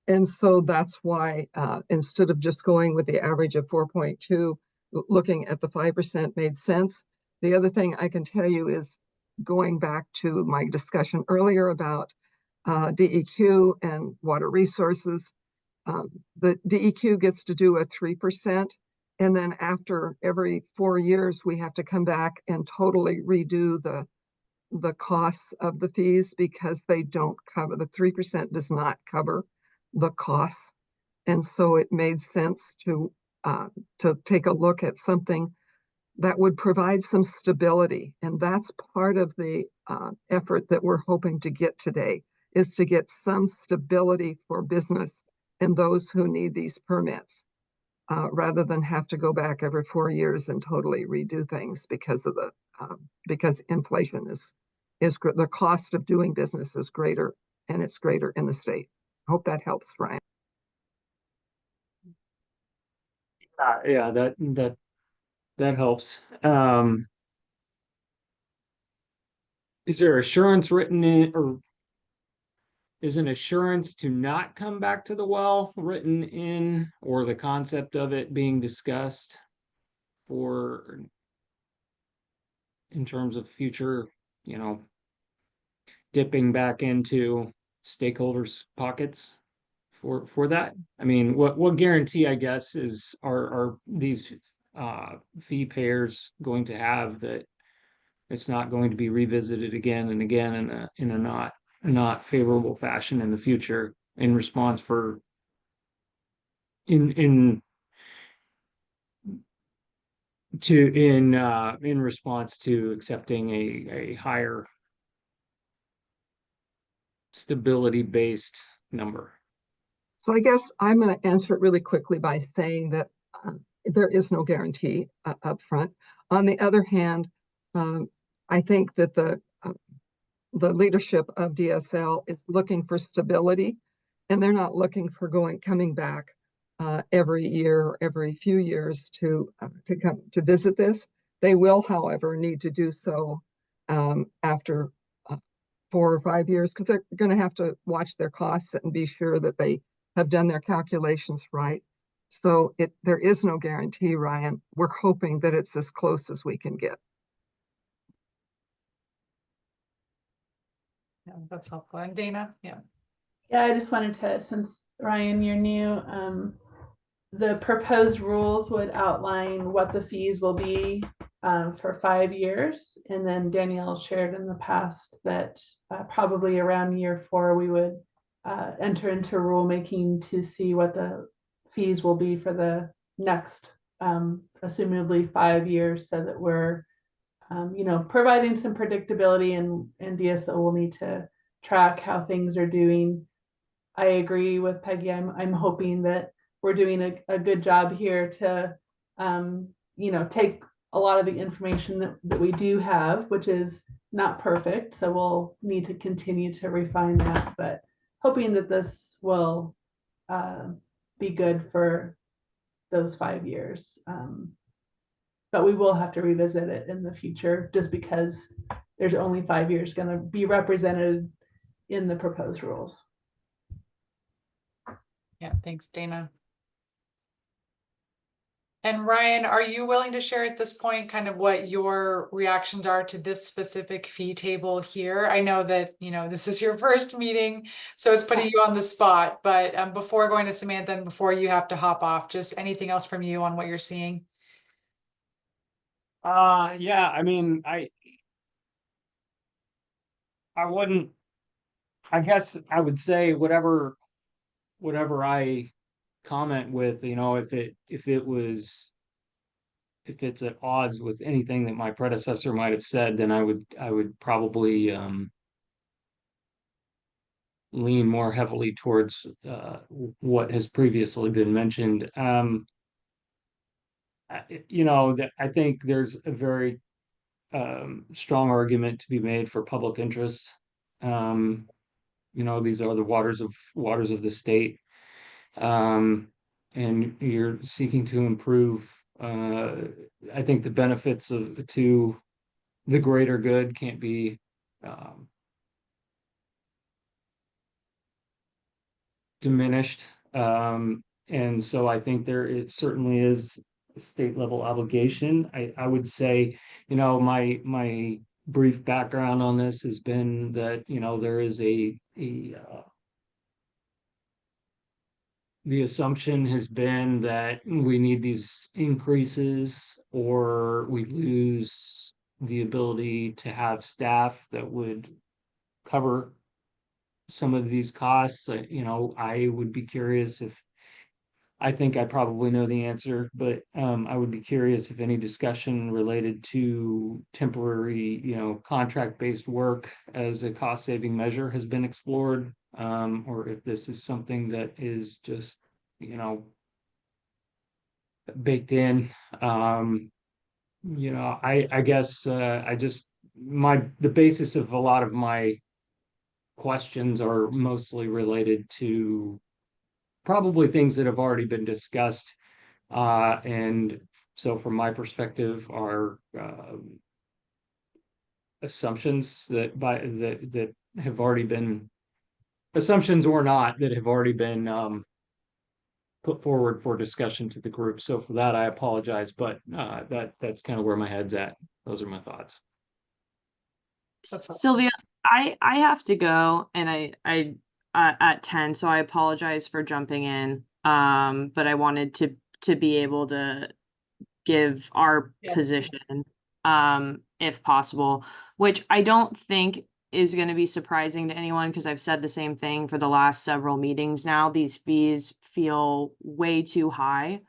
And so that's why instead of just going with the average of 4.2, looking at the 5% made sense. The other thing I can tell you is, going back to my discussion earlier about DEQ and water resources, the DEQ gets to do a 3%. And then after every 4 years, we have to come back and totally redo the costs of the fees, because they don't cover, the 3% does not cover the costs. And so it made sense to take a look at something that would provide some stability. And that's part of the effort that we're hoping to get today, is to get some stability for business and those who need these permits, rather than have to go back every 4 years and totally redo things because of because inflation is the cost of doing business is greater, and it's greater in the state. I hope that helps, Ryan. Yeah, that helps. Is there assurance written in, or is an assurance to not come back to the well written in, or the concept of it being discussed in terms of future, dipping back into stakeholders' pockets for that? I mean, what guarantee, I guess, are these fee payers going to have that it's not going to be revisited again and again in a not favorable fashion in the future in response in response to accepting a higher stability-based number? So I guess I'm going to answer it really quickly by saying that there is no guarantee up front. On the other hand, I think that the leadership of DSL is looking for stability, and they're not looking for coming back every year or every few years to come to visit this. They will, however, need to do so after 4 or 5 years, because they're going to have to watch their costs and be sure that they have done their calculations right. So there is no guarantee, Ryan. We're hoping that it's as close as we can get. Yeah, that's helpful. And Dana, yeah. Yeah, I just wanted to, since Ryan, you're new, the proposed rules would outline what the fees will be for 5 years. And then Danielle shared in the past that probably around year 4, we would enter into rulemaking to see what the fees will be for the next, assumably 5 years, so that we're, providing some predictability, and DSO will need to track how things are doing. I agree with Peggy. I'm hoping that we're doing a good job here to, take a lot of the information that we do have, which is not perfect. So we'll need to continue to refine that, but hoping that this will be good for those 5 years. But we will have to revisit it in the future, just because there's only 5 years going to be represented in the proposed rules. Yeah, thanks, Dana. And Ryan, are you willing to share at this point kind of what your reactions are to this specific fee table here? I know that, this is your first meeting, so it's putting you on the spot, but before going to Samantha and before you have to hop off, just anything else from you on what you're seeing? Yeah, I mean, I wouldn't, I guess I would say whatever I comment with, if it's at odds with anything that my predecessor might have said, then I would probably lean more heavily towards what has previously been mentioned. That I think there's a very strong argument to be made for public interest. These are the waters of the state, and you're seeking to improve. I think the benefits to the greater good can't be diminished. And so I think it certainly is a state level obligation. I would say, my brief background on this has been that, there is the assumption has been that we need these increases or we lose the ability to have staff that would cover some of these costs. I would be curious if I think I probably know the answer, but I would be curious if any discussion related to temporary, contract-based work as a cost-saving measure has been explored, or if this is something that is just, baked in. I guess the basis of a lot of my questions are mostly related to probably things that have already been discussed. And so from my perspective are assumptions that have already been assumptions or not that have already been put forward for discussion to the group. So for that, I apologize, but that's kind of where my head's at. Those are my thoughts. Sylvia, I have to go, and I at 10, so I apologize for jumping in. But I wanted to be able to give our Yes, position, if possible, which I don't think is going to be surprising to anyone because I've said the same thing for the last several meetings now. These fees feel way too high.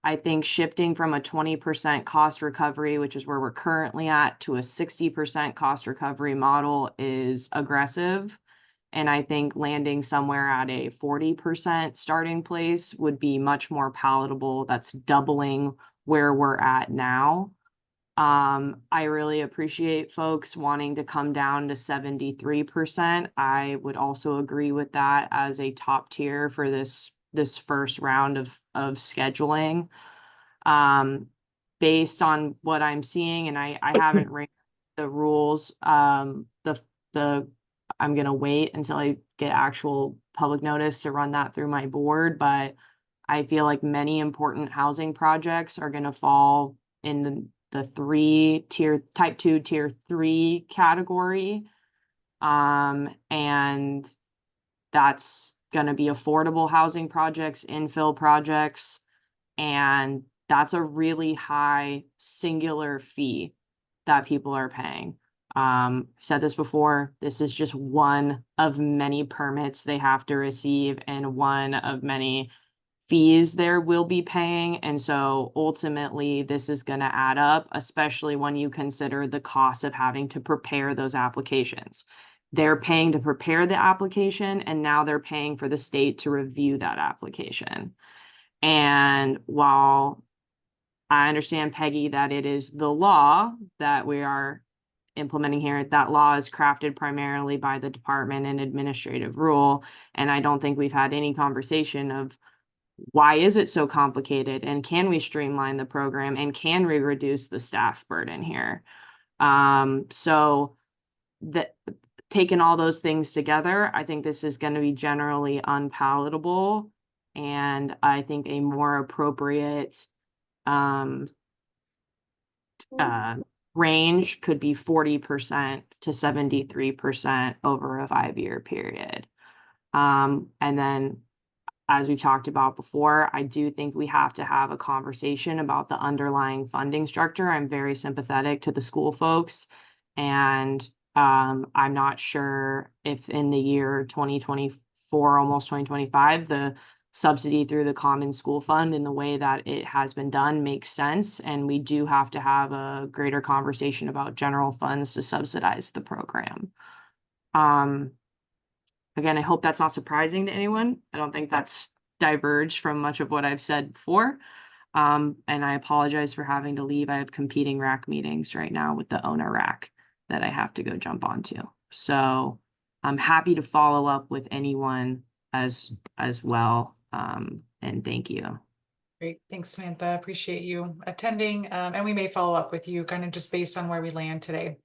I think shifting from a 20% cost recovery, which is where we're currently at, to a 60% cost recovery model is aggressive. And I think landing somewhere at a 40% starting place would be much more palatable. That's doubling where we're at now. I really appreciate folks wanting to come down to 73%. I would also agree with that as a top tier for this first round of scheduling. Based on what I'm seeing, and I haven't read the rules, I'm gonna wait until I get actual public notice to run that through my board, but I feel like many important housing projects are gonna fall in the type 2, tier 3 category. And that's gonna be affordable housing projects, infill projects, and that's a really high singular fee that people are paying. I've said this before, this is just one of many permits they have to receive and one of many fees there will be paying. And so ultimately this is going to add up, especially when you consider the cost of having to prepare those applications. They're paying to prepare the application, and now they're paying for the state to review that application. And while I understand, Peggy, that it is the law that we are implementing here, that law is crafted primarily by the department and administrative rule. And I don't think we've had any conversation of why is it so complicated, and can we streamline the program, and can we reduce the staff burden here? So that taking all those things together, I think this is going to be generally unpalatable. And I think a more appropriate range could be 40% to 73% over a 5-year period. And then, as we talked about before, I do think we have to have a conversation about the underlying funding structure. I'm very sympathetic to the school folks, and I'm not sure if in the year 2024, almost 2025, the subsidy through the Common School Fund in the way that it has been done makes sense. And we do have to have a greater conversation about general funds to subsidize the program. Again, I hope that's not surprising to anyone. I don't think that's diverged from much of what I've said before. And I apologize for having to leave. I have competing RAC meetings right now with the owner RAC that I have to go jump onto. So I'm happy to follow up with anyone as well. And thank you. Great, thanks, Samantha. Appreciate you attending. And we may follow up with you kind of just based on where we land today.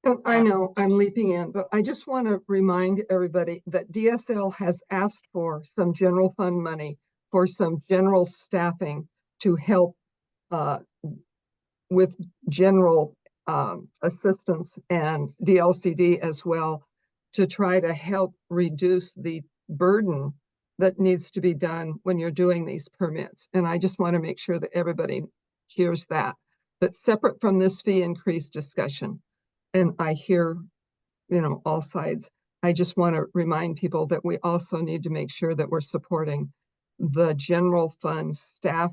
And I know I'm leaping in, but I just want to remind everybody that DSL has asked for some general fund money for some general staffing to help with general assistance and DLCD as well, to try to help reduce the burden that needs to be done when you're doing these permits. And I just want to make sure that everybody hears that. That's separate from this fee increase discussion. And I hear, all sides. I just want to remind people that we also need to make sure that we're supporting the general fund staff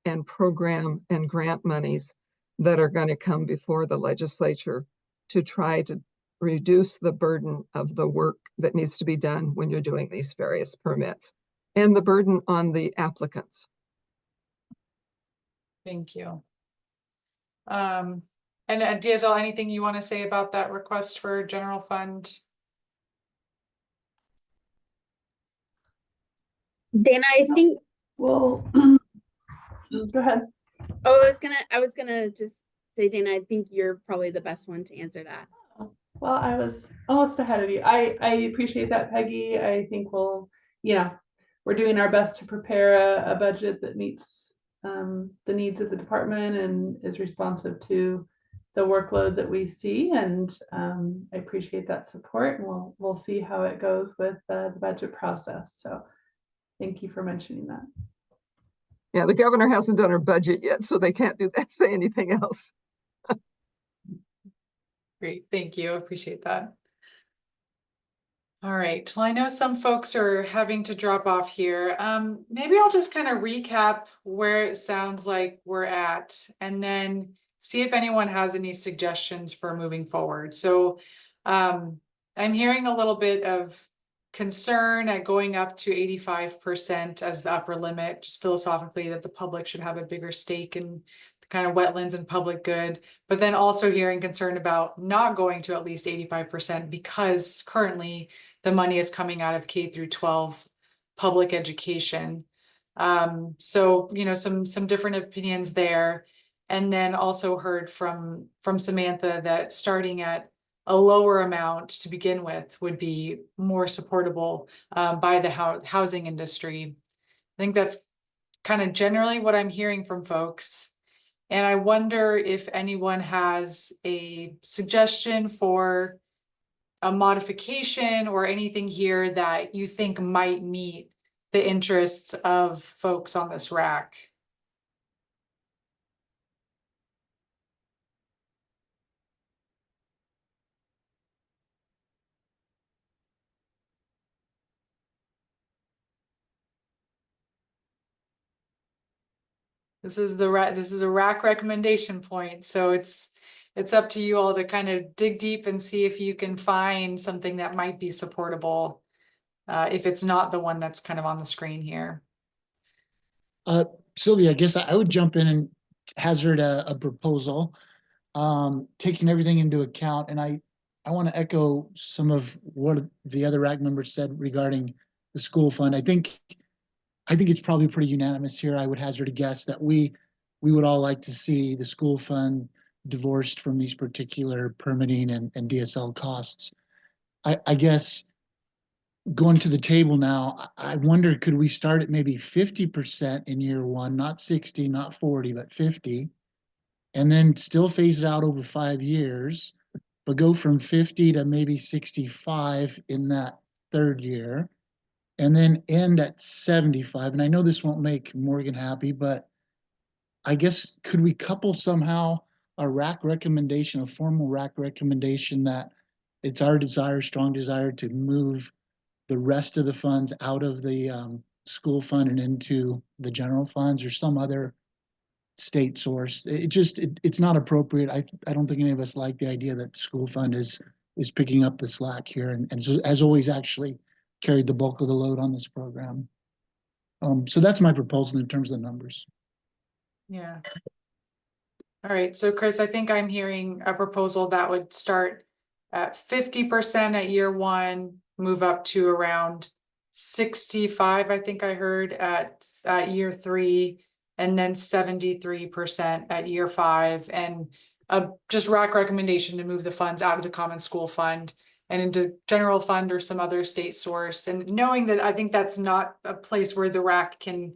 and program and grant monies that are going to come before the legislature to try to reduce the burden of the work that needs to be done when you're doing these various permits and the burden on the applicants. Thank you. And DSL, anything you want to say about that request for general fund? Dana, I think. Well, go ahead. Oh, I was gonna just say, Dana, I think you're probably the best one to answer that. Well, I was almost ahead of you. I appreciate that, Peggy. I think we're doing our best to prepare a budget that meets the needs of the department and is responsive to the workload that we see. And I appreciate that support. And we'll see how it goes with the budget process. So thank you for mentioning that. Yeah, the governor hasn't done her budget yet, so they can't say anything else. Great, thank you. Appreciate that. All right, well, I know some folks are having to drop off here. Maybe I'll just kind of recap where it sounds like we're at, and then see if anyone has any suggestions for moving forward. So I'm hearing a little bit of concern at going up to 85% as the upper limit, just philosophically that the public should have a bigger stake in the kind of wetlands and public good, but then also hearing concern about not going to at least 85% because currently the money is coming out of K through 12 public education. So, some different opinions there. And then also heard from Samantha that starting at a lower amount to begin with would be more supportable by the housing industry. I think that's kind of generally what I'm hearing from folks. And I wonder if anyone has a suggestion for a modification or anything here that you think might meet the interests of folks on this RAC. This is a RAC recommendation point, so it's up to you all to kind of dig deep and see if you can find something that might be supportable, if it's not the one that's kind of on the screen here. Sylvia, I guess I would jump in and hazard a proposal, taking everything into account. And I want to echo some of what the other RAC members said regarding the school fund. I think it's probably pretty unanimous here. I would hazard a guess that we would all like to see the school fund divorced from these particular permitting and DSL costs. I guess going to the table now, I wonder, could we start at maybe 50% in year one, not 60, not 40, but 50, and then still phase it out over 5 years, but go from 50 to maybe 65 in that third year, and then end at 75. And I know this won't make Morgan happy, but I guess could we couple somehow a RAC recommendation, a formal RAC recommendation that it's our desire, strong desire to move the rest of the funds out of the school fund and into the general funds or some other state source. It's not appropriate. I don't think any of us like the idea that the school fund is picking up the slack here and so has always actually carried the bulk of the load on this program. So that's my proposal in terms of the numbers. Yeah. All right, so Chris, I think I'm hearing a proposal that would start at 50% at year one, move up to around 65, I think I heard at year three, and then 73% at year five, and just RAC recommendation to move the funds out of the common school fund and into general fund or some other state source. And knowing that I think that's not a place where the RAC can,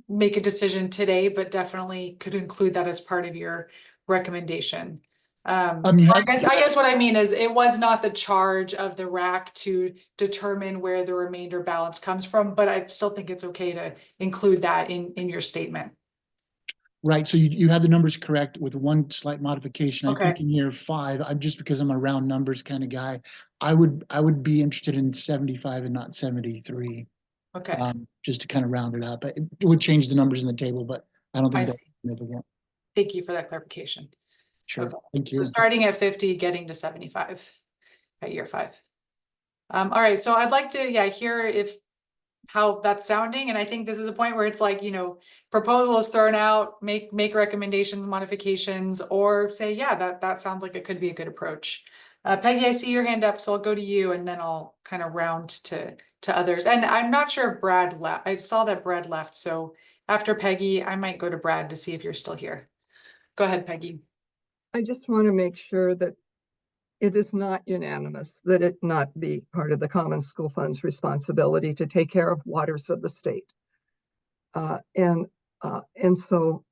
make a decision today, but definitely could include that as part of your recommendation. I guess what I mean is it was not the charge of the RAC to determine where the remainder balance comes from, but I still think it's okay to include that in your statement. Right, so you have the numbers correct with one slight modification. I think Okay. in year five, because I'm a round numbers kind of guy, I would be interested in 75 and not 73. Okay. Just to kind of round it up. It would change the numbers in the table, but I don't think I that's see. significant. Thank you for that clarification. Sure, Okay. thank So you. starting at 50, getting to 75 at year five. All right, so I'd like to, hear how that's sounding. And I think this is a point where it's like, proposal is thrown out, make recommendations, modifications, or say, that sounds like it could be a good approach. Peggy, I see your hand up, so I'll go to you and then I'll kind of round to others. And I'm not sure if Brad left. I saw that Brad left. So after Peggy, I might go to Brad to see if you're still here. Go ahead, Peggy. I just want to make sure that it is not unanimous, that it not be part of the common school fund's responsibility to take care of waters of the state. And so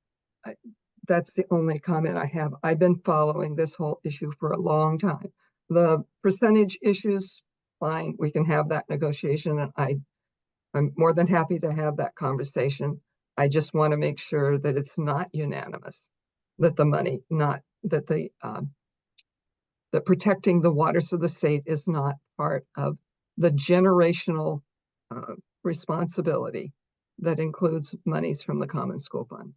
that's the only comment I have. I've been following this whole issue for a long time. The percentage issues, fine, we can have that negotiation, and I'm more than happy to have that conversation. I just want to make sure that it's not unanimous, that the money, not that that protecting the waters of the state is not part of the generational responsibility that includes monies from the common school fund.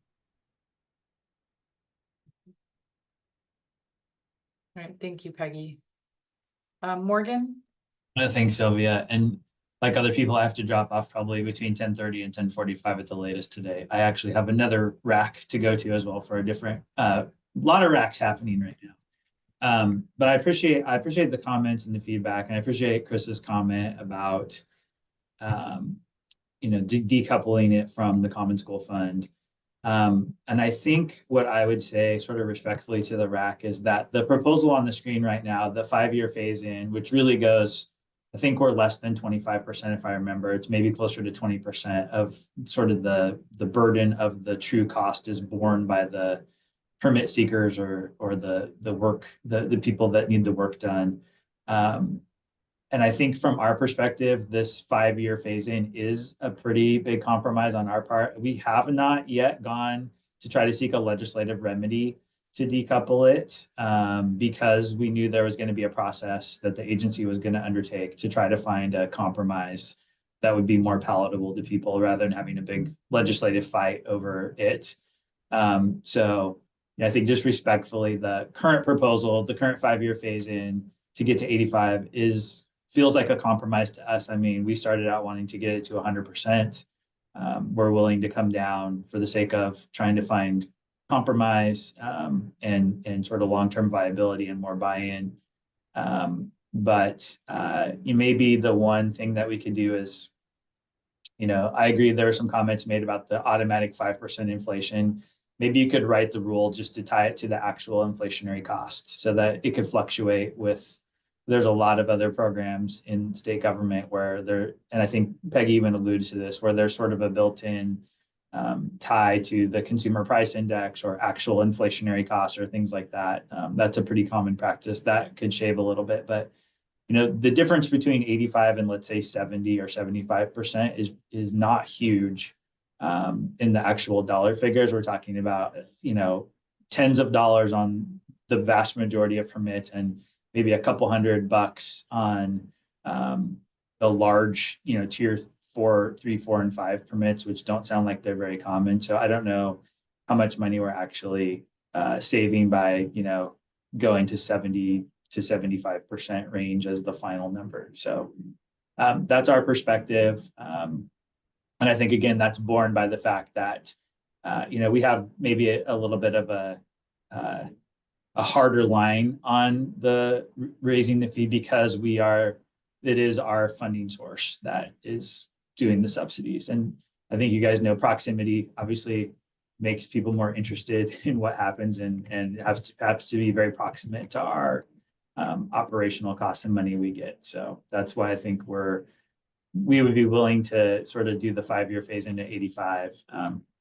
All right, thank you, Peggy. Morgan? Thanks, Sylvia. And like other people, I have to drop off probably between 10:30 and 10:45 at the latest today. I actually have another rack to go to as well for a different, lot of racks happening right now. But I appreciate the comments and the feedback, and I appreciate Chris's comment about, decoupling it from the common school fund. And I think what I would say sort of respectfully to the RAC is that the proposal on the screen right now, the 5-year phase in, which really goes, I think we're less than 25%, if I remember, it's maybe closer to 20% of sort of the burden of the true cost is borne by the permit seekers or the people that need the work done. And I think from our perspective, this 5-year phase in is a pretty big compromise on our part. We have not yet gone to try to seek a legislative remedy to decouple it because we knew there was going to be a process that the agency was going to undertake to try to find a compromise that would be more palatable to people rather than having a big legislative fight over it. So I think just respectfully, the current proposal, the current 5-year phase in to get to 85 feels like a compromise to us. I mean, we started out wanting to get it to 100%. We're willing to come down for the sake of trying to find compromise and sort of long-term viability and more buy-in. But maybe the one thing that we could do is, I agree there were some comments made about the automatic 5% inflation. maybe you could write the rule just to tie it to the actual inflationary cost so that it could fluctuate with, there's a lot of other programs in state government where there, and I think Peggy even alluded to this, where there's sort of a built-in tie to the consumer price index or actual inflationary costs or things like that. That's a pretty common practice that could shave a little bit, but the difference between 85 and let's say 70 or 75% is not huge in the actual dollar figures. We're talking about, tens of dollars on the vast majority of permits and maybe a couple $100 on the large, tier 4, 3, 4, and 5 permits, which don't sound like they're very common. So I don't know how much money we're actually saving by, going to 70 to 75% range as the final number. So that's our perspective. And I think, again, that's borne by the fact that, we have maybe a little bit of a harder line on the raising the fee because it is our funding source that is doing the subsidies. And I think you guys know proximity obviously makes people more interested in what happens and has to be very proximate to our operational costs and money we get. So that's why I think we would be willing to sort of do the 5-year phase into 85,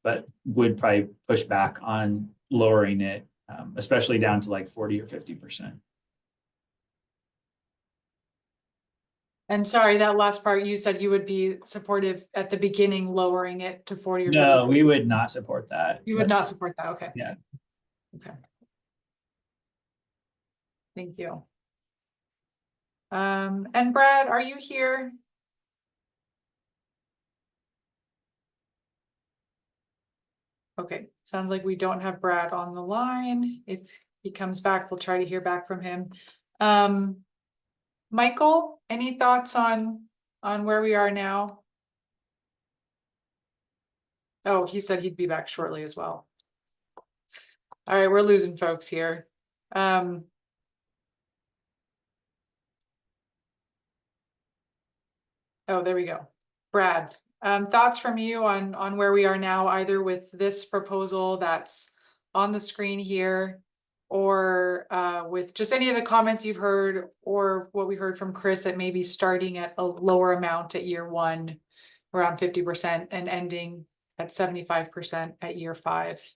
but would probably push back on lowering it, especially down to like 40 or 50%. And sorry, that last part, you said you would be supportive at the beginning, lowering it to 40 or 50. No, we would not support that. You would not support that. Okay. Yeah. Okay. Thank you. And Brad, are you here? Okay, sounds like we don't have Brad on the line. If he comes back, we'll try to hear back from him. Michael, any thoughts on where we are now? Oh, he said he'd be back shortly as well. All right, we're losing folks here. Oh, there we go. Brad, thoughts from you on where we are now, either with this proposal that's on the screen here, or with just any of the comments you've heard, or what we heard from Chris at maybe starting at a lower amount at year 1, around 50%, and ending at 75% at year 5.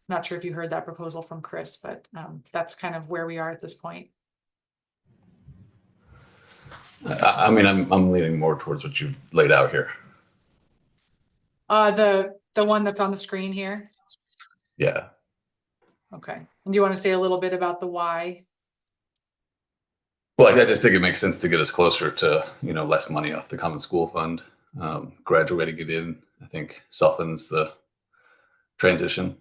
Not sure if you heard that proposal from Chris, but that's kind of where we are at this point. I mean, I'm leaning more towards what you laid out here. The one that's on the screen here. Yeah. Okay. And do you want to say a little bit about the why? Well, I just think it makes sense to get us closer to, less money off the common school fund. Graduating it in, I think, softens the transition.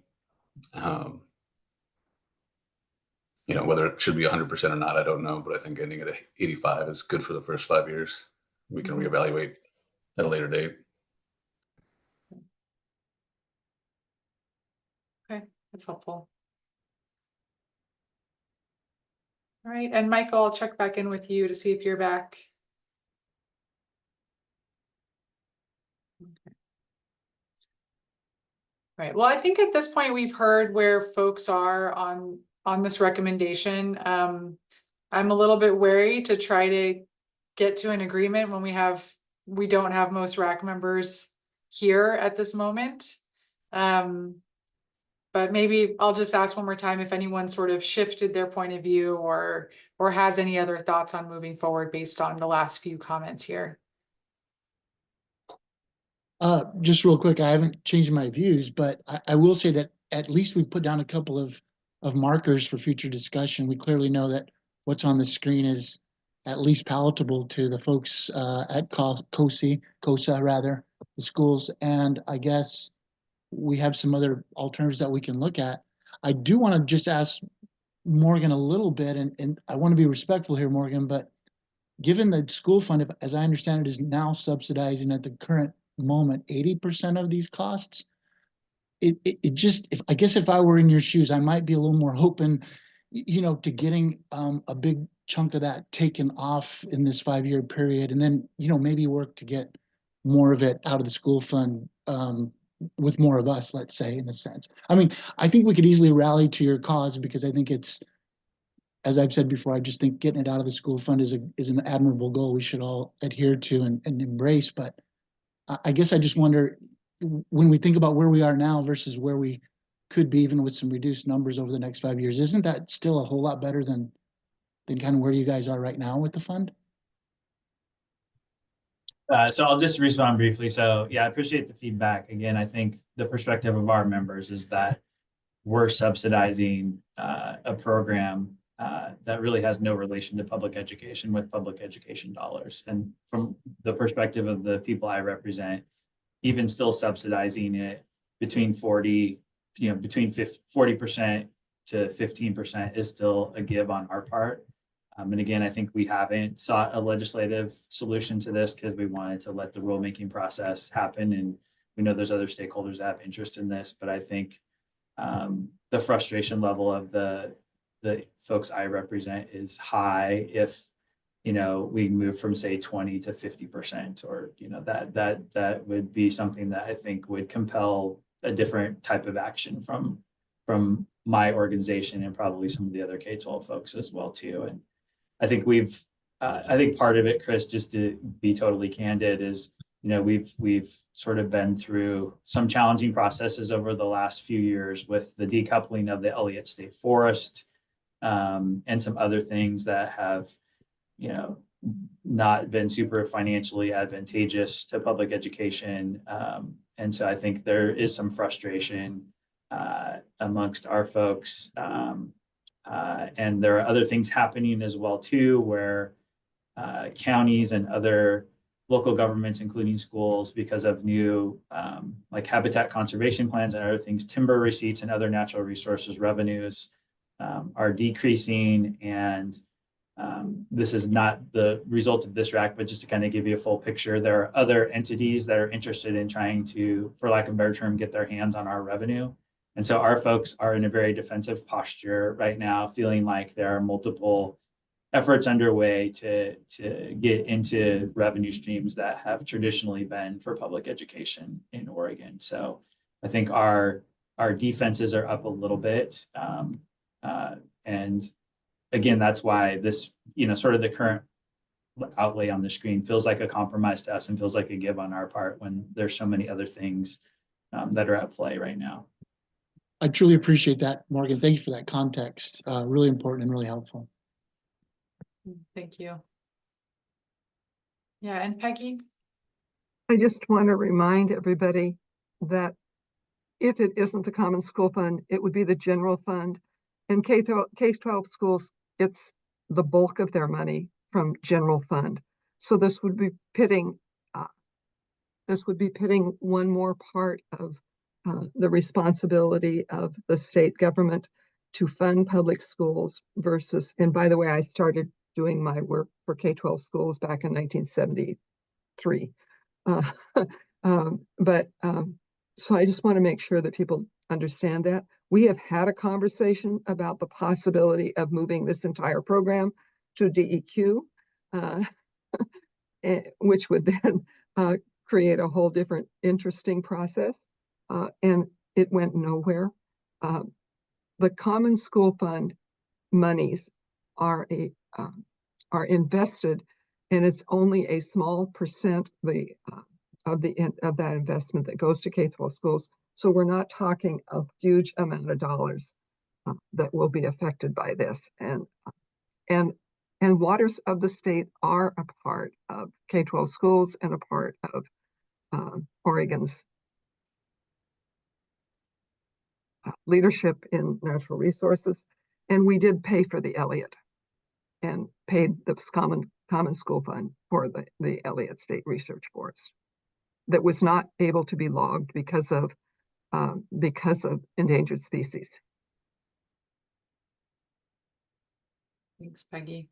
Whether it should be 100% or not, I don't know, but I think ending at 85 is good for the first 5 years. We can reevaluate at a later date. Okay, that's helpful. All right, and Michael, I'll check back in with you to see if you're back. Okay. Right, well, I think at this point we've heard where folks are on this recommendation. I'm a little bit wary to try to get to an agreement when we don't have most RAC members here at this moment. But maybe I'll just ask one more time if anyone sort of shifted their point of view or has any other thoughts on moving forward based on the last few comments here. Just real quick, I haven't changed my views, but I will say that at least we've put down a couple of markers for future discussion. We clearly know that what's on the screen is at least palatable to the folks at COSA rather, the schools, and I guess we have some other alternatives that we can look at. I do want to just ask Morgan a little bit, and I want to be respectful here, Morgan, but given the school fund, as I understand it, is now subsidizing at the current moment 80% of these costs, I guess if I were in your shoes, I might be a little more open, to getting a big chunk of that taken off in this 5-year period, and then maybe work to get more of it out of the school fund with more of us, let's say, in a sense. I mean, I think we could easily rally to your cause because I think it's, as I've said before, I just think getting it out of the school fund is an admirable goal we should all adhere to and embrace. But I guess I just wonder, when we think about where we are now versus where we could be, even with some reduced numbers over the next 5 years, isn't that still a whole lot better than kind of where you guys are right now with the fund? So I'll just respond briefly. So yeah, I appreciate the feedback. Again, I think the perspective of our members is that we're subsidizing a program that really has no relation to public education with public education dollars. And from the perspective of the people I represent, even still subsidizing it between 40% to 15% is still a give on our part. And again, I think we haven't sought a legislative solution to this because we wanted to let the rulemaking process happen. And we know there's other stakeholders that have interest in this, but I think the frustration level of the folks I represent is high if, we move from say 20 to 50%, or, that would be something that I think would compel a different type of action from my organization and probably some of the other K-12 folks as well too. And I think I think part of it, Chris, just to be totally candid, is, we've sort of been through some challenging processes over the last few years with the decoupling of the Elliott State Forest, and some other things that have, not been super financially advantageous to public education. And so I think there is some frustration amongst our folks. And there are other things happening as well too, where counties and other local governments, including schools, because of new like habitat conservation plans and other things, timber receipts and other natural resources revenues are decreasing. And this is not the result of this RAC, but just to kind of give you a full picture, there are other entities that are interested in trying to, for lack of a better term, get their hands on our revenue. And so our folks are in a very defensive posture right now, feeling like there are multiple efforts underway to get into revenue streams that have traditionally been for public education in Oregon. So I think our defenses are up a little bit. And again, that's why this, sort of the current outlay on the screen feels like a compromise to us and feels like a give on our part when there's so many other things that are at play right now. I truly appreciate that, Morgan. Thank you for that context. Really important and really helpful. Thank you. Yeah, and Peggy? I just want to remind everybody that if it isn't the Common School Fund, it would be the general fund. And K-12 schools, it's the bulk of their money from general fund. So this would be pitting one more part of the responsibility of the state government to fund public schools versus, and by the way, I started doing my work for K-12 schools back in 1973. So I just want to make sure that people understand that. We have had a conversation about the possibility of moving this entire program to DEQ, which would then create a whole different interesting process. And it went nowhere. The Common School Fund monies are invested, and it's only a small percent of that investment that goes to K-12 schools. So we're not talking a huge amount of dollars that will be affected by this. And waters of the state are a part of K-12 schools and a part of Oregon's leadership in natural resources. And we did pay for the Elliott and paid the Common School Fund for the Elliott State Research Forest that was not able to be logged because of endangered species. Thanks, Peggy.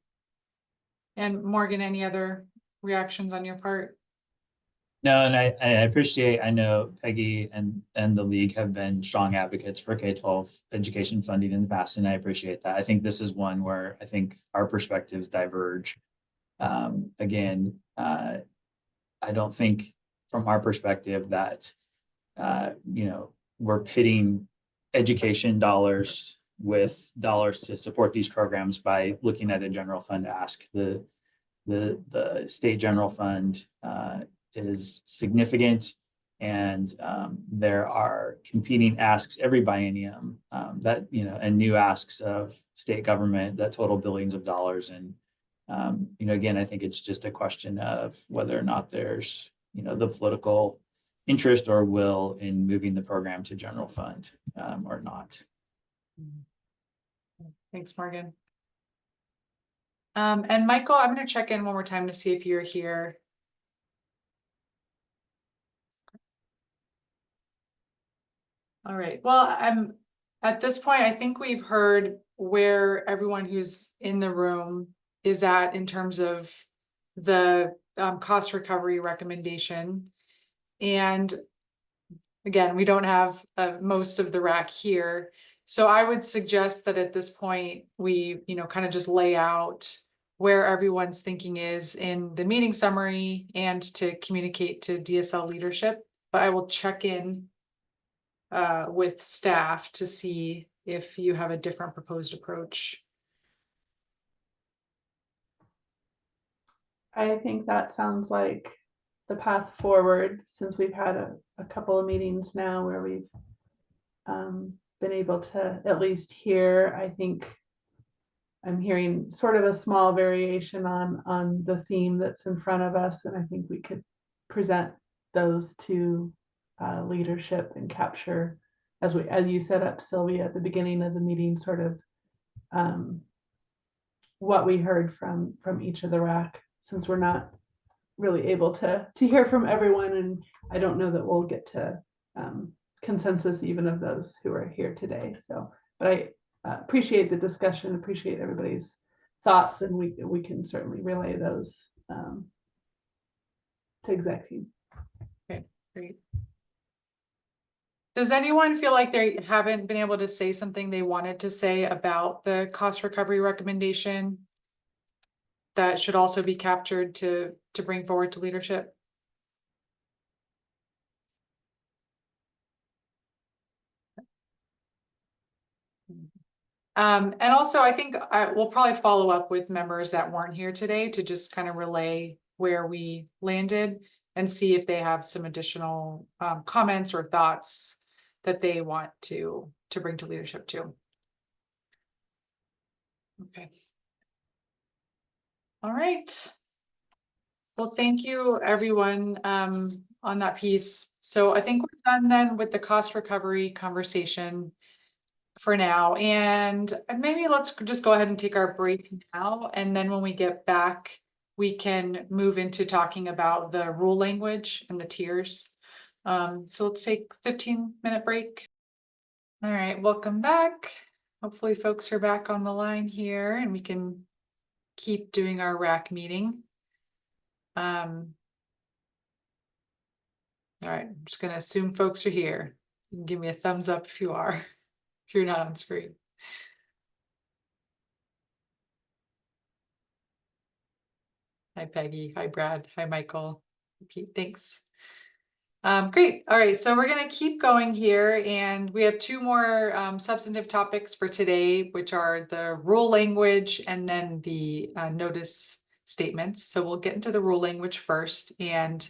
And Morgan, any other reactions on your part? No, and I appreciate, I know Peggy and the league have been strong advocates for K-12 education funding in the past, and I appreciate that. I think this is one where I think our perspectives diverge. Again, I don't think from our perspective that we're pitting education dollars with dollars to support these programs by looking at a general fund ask. The state general fund is significant, and there are competing asks every biennium and new asks of state government that total billions of dollars. And again, I think it's just a question of whether or not there's the political interest or will in moving the program to general fund or not. Thanks, Morgan. And Michael, I'm going to check in one more time to see if you're here. All right. Well, at this point, I think we've heard where everyone who's in the room is at in terms of the cost recovery recommendation. And again, we don't have most of the RAC here. So I would suggest that at this point, we, kind of just lay out where everyone's thinking is in the meeting summary and to communicate to DSL leadership. But I will check in with staff to see if you have a different proposed approach. I think that sounds like the path forward, since we've had a couple of meetings now where we've been able to at least hear. I think I'm hearing sort of a small variation on the theme that's in front of us, and I think we could present those to leadership and capture, as you set up, Sylvia, at the beginning of the meeting, sort of what we heard from each of the RAC, since we're not really able to hear from everyone, and I don't know that we'll get to consensus even of those who are here today. So, but I appreciate the discussion, appreciate everybody's thoughts, and we can certainly relay those to exec team. Okay, great. Does anyone feel like they haven't been able to say something they wanted to say about the cost recovery recommendation that should also be captured to bring forward to leadership? And also, I think we'll probably follow up with members that weren't here today to just kind of relay where we landed and see if they have some additional comments or thoughts that they want to bring to leadership too. Okay. All right. Well, thank you everyone on that piece. So I think we're done then with the cost recovery conversation for now. And maybe let's just go ahead and take our break now. And then when we get back, we can move into talking about the rule language and the tiers. So let's take a 15-minute break. All right, welcome back. Hopefully folks are back on the line here and we can keep doing our RAC meeting. All right, I'm just gonna assume folks are here. You can give me a thumbs up if you are, if you're not on screen. Hi, Peggy. Hi, Brad. Hi, Michael. Pete, thanks. Great. All right, so we're going to keep going here, and we have two more substantive topics for today, which are the rule language and then the notice statements. So we'll get into the rule language first, and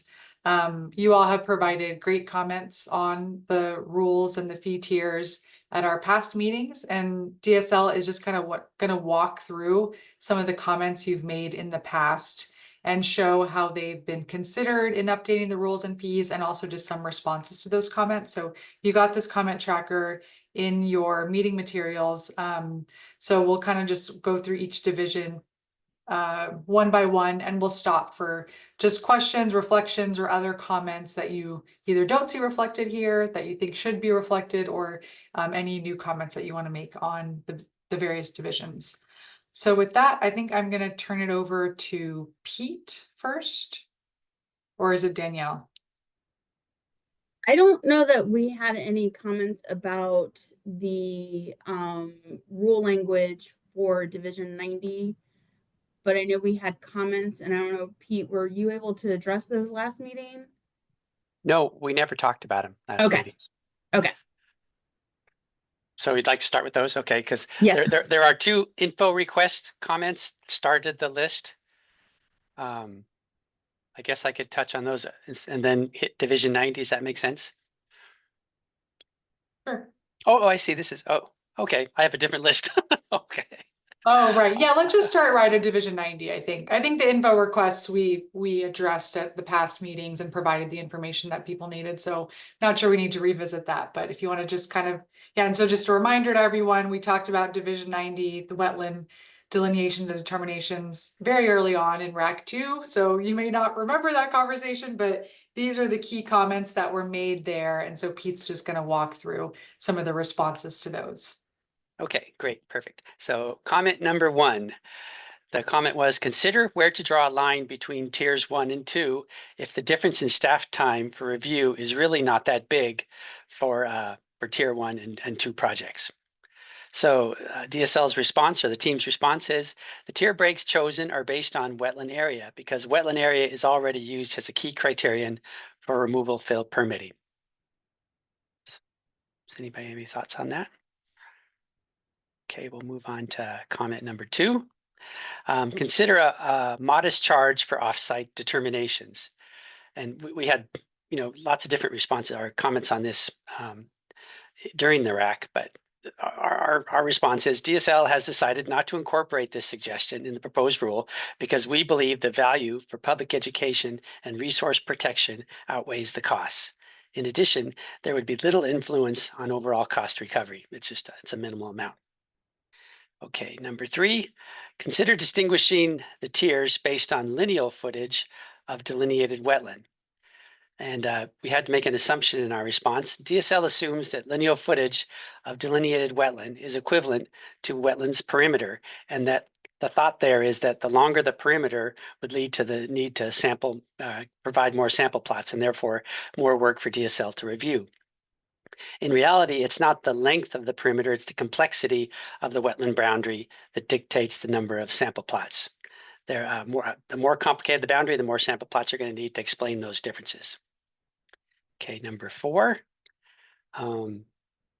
you all have provided great comments on the rules and the fee tiers at our past meetings, and DSL is just kind of going to walk through some of the comments you've made in the past and show how they've been considered in updating the rules and fees, and also just some responses to those comments. So you got this comment tracker in your meeting materials. So we'll kind of just go through each division one by one, and we'll stop for just questions, reflections, or other comments that you either don't see reflected here that you think should be reflected, or any new comments that you want to make on the various divisions. So with that, I think I'm going to turn it over to Pete first, or is it Danielle? I don't know that we had any comments about the rule language for Division 90, but I know we had comments, and I don't know, Pete, were you able to address those last meeting? No, we never talked about them last Okay. meeting. Okay. So we'd like to start with those, okay? Because Yes. there are 2 info request comments started the list. I guess I could touch on those and then hit Division 90. Does that make sense? Sure. Oh, I see. This is, oh, okay. I have a different list. Okay. Oh, right. Yeah, let's just start right at Division 90, I think. I think the info requests we addressed at the past meetings and provided the information that people needed. So not sure we need to revisit that, but if you want to just kind of, yeah, and so just a reminder to everyone, we talked about Division 90, the wetland delineations and determinations very early on in RAC 2. So you may not remember that conversation, but these are the key comments that were made there. And so Pete's just going to walk through some of the responses to those. Okay, great, perfect. So comment number 1, the comment was consider where to draw a line between tiers 1 and 2 if the difference in staff time for review is really not that big for tier 1 and 2 projects. So DSL's response, or the team's response, is the tier breaks chosen are based on wetland area because wetland area is already used as a key criterion for removal fill permitting. Does anybody have any thoughts on that? Okay, we'll move on to comment number 2. Consider a modest charge for offsite determinations. And we had, lots of different responses or comments on this during the RAC, but our response is DSL has decided not to incorporate this suggestion in the proposed rule because we believe the value for public education and resource protection outweighs the costs. In addition, there would be little influence on overall cost recovery. It's a minimal amount. Okay, number 3, consider distinguishing the tiers based on lineal footage of delineated wetland. And we had to make an assumption in our response. DSL assumes that lineal footage of delineated wetland is equivalent to wetlands perimeter, and that the thought there is that the longer the perimeter would lead to the need to sample, provide more sample plots, and therefore more work for DSL to review. In reality, it's not the length of the perimeter, it's the complexity of the wetland boundary that dictates the number of sample plots. The more complicated the boundary, the more sample plots you're going to need to explain those differences. Okay, number 4,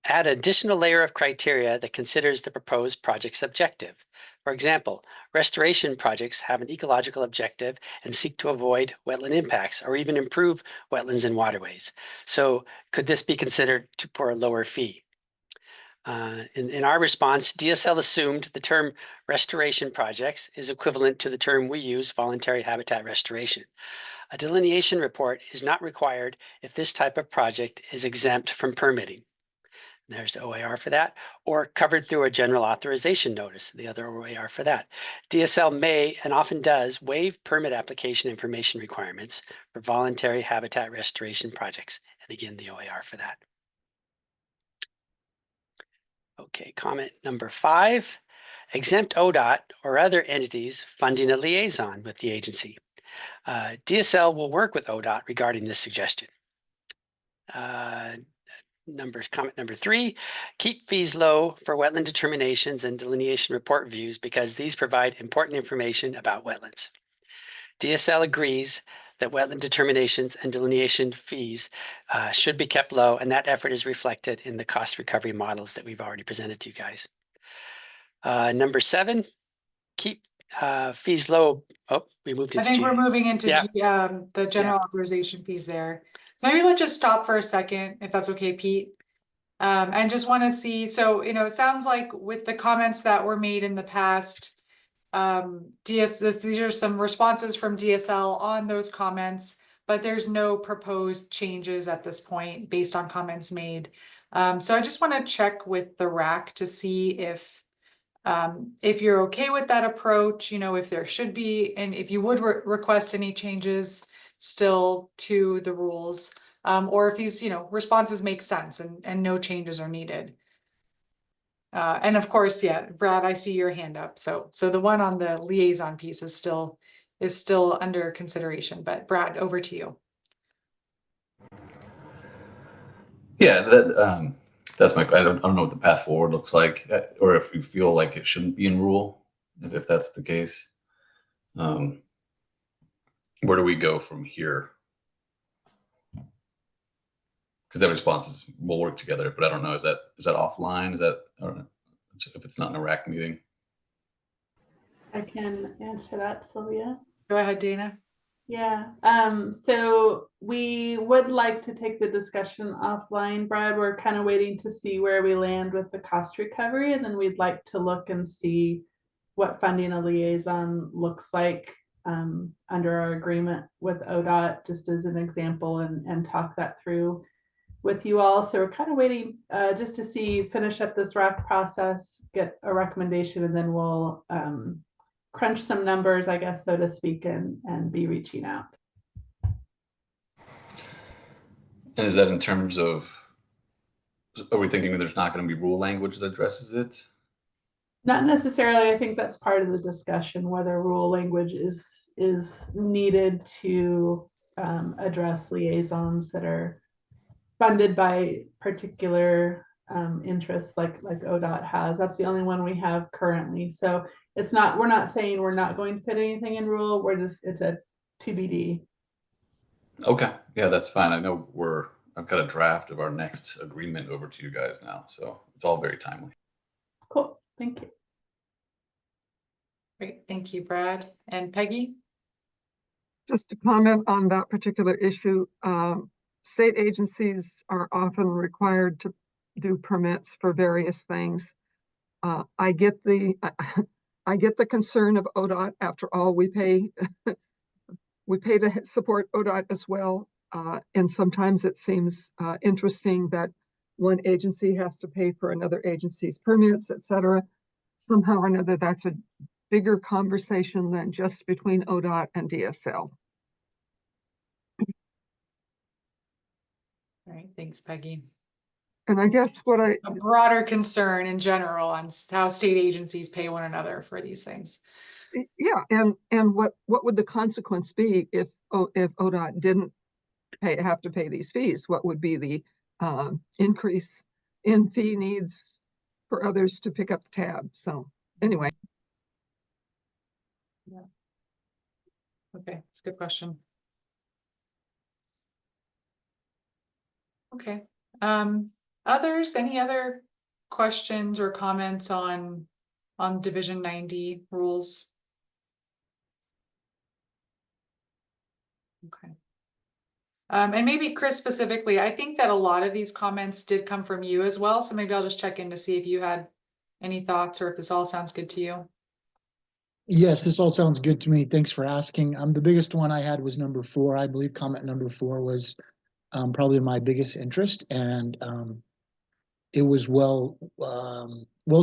add an additional layer of criteria that considers the proposed project's objective. For example, restoration projects have an ecological objective and seek to avoid wetland impacts or even improve wetlands and waterways. So could this be considered for a lower fee? In our response, DSL assumed the term restoration projects is equivalent to the term we use, voluntary habitat restoration. A delineation report is not required if this type of project is exempt from permitting. There's the OAR for that, or covered through a general authorization notice, the other OAR for that. DSL may, and often does, waive permit application information requirements for voluntary habitat restoration projects. And again, the OAR for that. Okay, comment number 5, exempt ODOT or other entities funding a liaison with the agency. DSL will work with ODOT regarding this suggestion. Comment number 3, keep fees low for wetland determinations and delineation report reviews because these provide important information about wetlands. DSL agrees that wetland determinations and delineation fees should be kept low, and that effort is reflected in the cost recovery models that we've already presented to you guys. Number 7, keep fees low. Oh, we moved into I think G. we're moving into Yeah. the general authorization fees there. So maybe let's just stop for a second, if that's okay, Pete. And just want to see, so, it sounds like with the comments that were made in the past, these are some responses from DSL on those comments, but there's no proposed changes at this point based on comments made. So I just want to check with the RAC to see if you're okay with that approach, if there should be, and if you would request any changes still to the rules, or if these, responses make sense and no changes are needed. And of course, yeah, Brad, I see your hand up. So the one on the liaison piece is still under consideration, but Brad, over to you. Yeah, that's I don't know what the path forward looks like, or if you feel like it shouldn't be in rule, if that's the case. Where do we go from here? because their responses will work together, but I don't know, is that offline? Is that, I don't know, if it's not in a RAC meeting? I can answer that, Sylvia. Go ahead, Dana. Yeah, so we would like to take the discussion offline, Brad. We're kind of waiting to see where we land with the cost recovery, and then we'd like to look and see what funding a liaison looks like under our agreement with ODOT, just as an example, and talk that through with you all. So we're kind of waiting just to see, finish up this RAC process, get a recommendation, and then we'll crunch some numbers, I guess, so to speak, and be reaching out. And is that in terms of, are we thinking there's not going to be rule language that addresses it? Not necessarily. I think that's part of the discussion, whether rule language is needed to address liaisons that are funded by particular interests like ODOT has. That's the only one we have currently. So it's not, we're not saying we're not going to fit anything in rule. We're just, it's a TBD. Okay, yeah, that's fine. I know I've got a draft of our next agreement over to you guys now, so it's all very timely. Cool, thank you. Great, thank you, Brad. And Peggy? Just to comment on that particular issue, state agencies are often required to do permits for various things. I get the concern of ODOT. After all, we pay to support ODOT as well. And sometimes it seems interesting that one agency has to pay for another agency's permits, et cetera. Somehow or another, that's a bigger conversation than just between ODOT and DSL. All right, thanks, Peggy. And I guess what A broader concern in general on how state agencies pay one another for these things. Yeah, and what would the consequence be if ODOT didn't have to pay these fees? What would be the increase in fee needs for others to pick up the tab? So anyway. Yeah. Okay, it's a good question. Okay. Any other questions or comments on Division 90 rules? Okay. And maybe Chris specifically, I think that a lot of these comments did come from you as well. So maybe I'll just check in to see if you had any thoughts or if this all sounds good to you. Yes, this all sounds good to me. Thanks for asking. The biggest one I had was number 4. I believe comment number 4 was probably my biggest interest, and it was well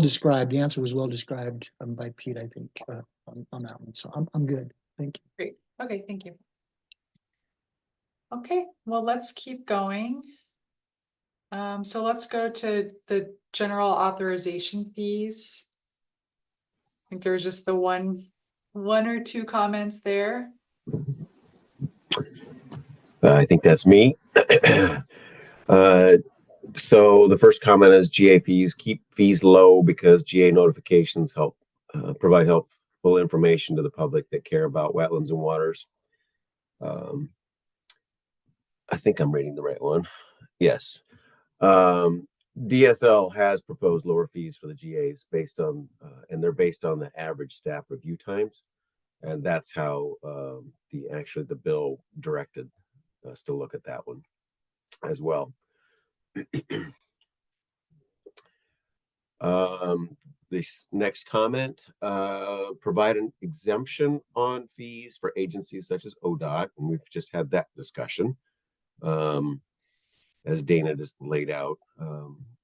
described. The answer was well described by Pete, I think, on that one. So I'm good. Thank you. Great. Okay, thank you. Okay, well, let's keep going. So let's go to the general authorization fees. I think there's just the one or two comments there. I think that's me. So the first comment is GA fees. Keep fees low because GA notifications help provide helpful information to the public that care about wetlands and waters. I think I'm reading the right one. Yes. DSL has proposed lower fees for the GAs based on, and they're based on the average staff review times. And that's how the bill directed us to look at that one as well. This next comment, provide an exemption on fees for agencies such as ODOT, and we've just had that discussion. As Dana just laid out,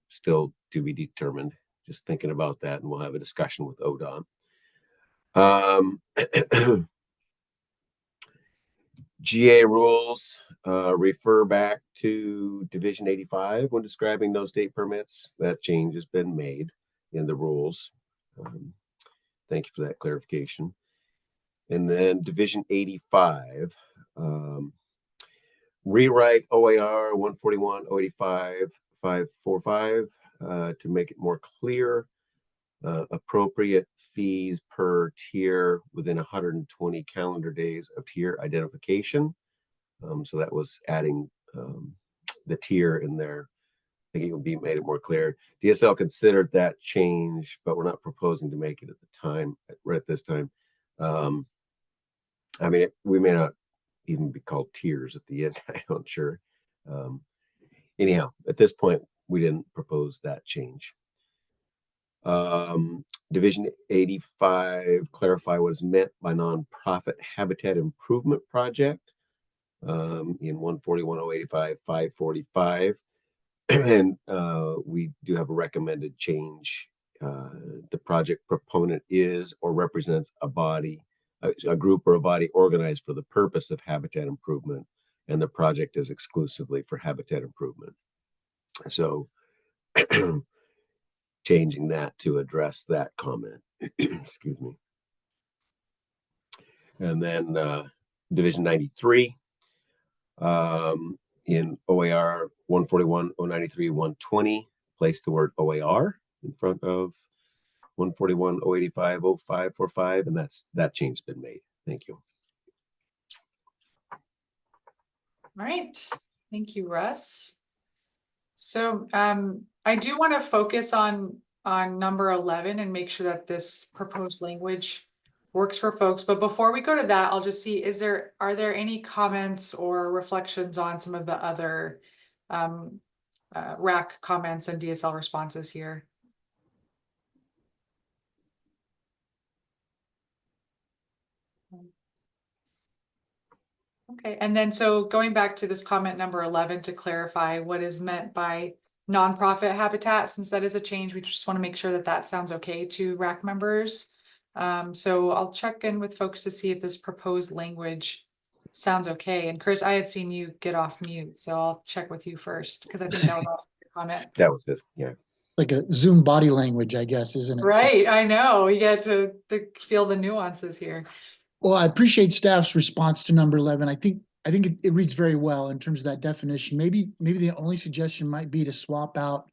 still to be determined. Just thinking about that, and we'll have a discussion with ODOT. GA rules refer back to Division 85 when describing no state permits. That change has been made in the rules. Thank you for that clarification. And then Division 85, rewrite OAR 141-085-545 to make it more clear. Appropriate fees per tier within 120 calendar days of tier identification. So that was adding the tier in there. I think it would be made it more clear. DSL considered that change, but we're not proposing to make it at the time, right at this time. I mean, we may not even be called tiers at the end. I'm not sure. Anyhow, at this point, we didn't propose that change. Division 85, clarify what is meant by nonprofit habitat improvement project in 141.085, 545. And we do have a recommended change. The project proponent is or represents a body, a group or a body organized for the purpose of habitat improvement, and the project is exclusively for habitat improvement. So changing that to address that comment. Excuse me. And then Division 93, in OAR 141.093.120, place the word OAR in front of 141.085.0545, and that change has been made. Thank you. All right, thank you, Russ. So I do want to focus on number 11 and make sure that this proposed language works for folks. But before we go to that, I'll just see, are there any comments or reflections on some of the other RAC comments and DSL responses here? Okay, and then so going back to this comment number 11 to clarify what is meant by nonprofit habitat, since that is a change, we just want to make sure that that sounds okay to RAC members. So I'll check in with folks to see if this proposed language sounds okay. And Chris, I had seen you get off mute, so I'll check with you first because I think that was also your comment. That was this, yeah. Like a Zoom body language, I guess, isn't it? Right, I know. You get to feel the nuances here. Well, I appreciate staff's response to number 11. I think it reads very well in terms of that definition. Maybe the only suggestion might be to swap out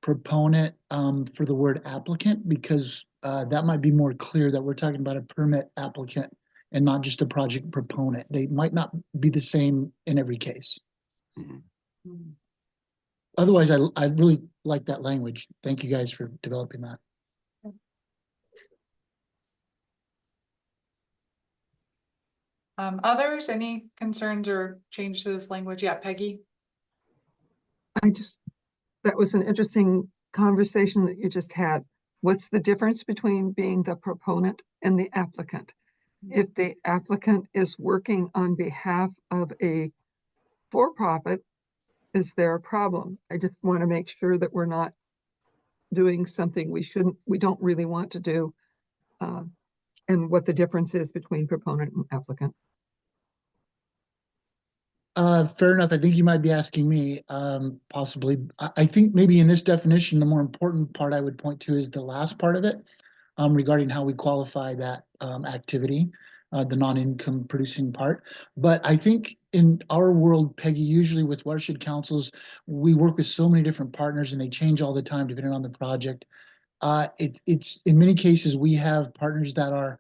proponent for the word applicant, because that might be more clear that we're talking about a permit applicant and not just a project proponent. They might not be the same in every case. Mm-hmm. Otherwise, I really like that language. Thank you guys for developing that. Others, any concerns or changes to this language? Yeah, Peggy. That was an interesting conversation that you just had. What's the difference between being the proponent and the applicant? If the applicant is working on behalf of a for-profit, is there a problem? I just want to make sure that we're not doing something we don't really want to do, and what the difference is between proponent and applicant. Fair enough. I think you might be asking me, possibly. I think maybe in this definition, the more important part I would point to is the last part of it, regarding how we qualify that activity, the non-income producing part. But I think in our world, Peggy, usually with watershed councils, we work with so many different partners and they change all the time depending on the project. It's in many cases, we have partners that are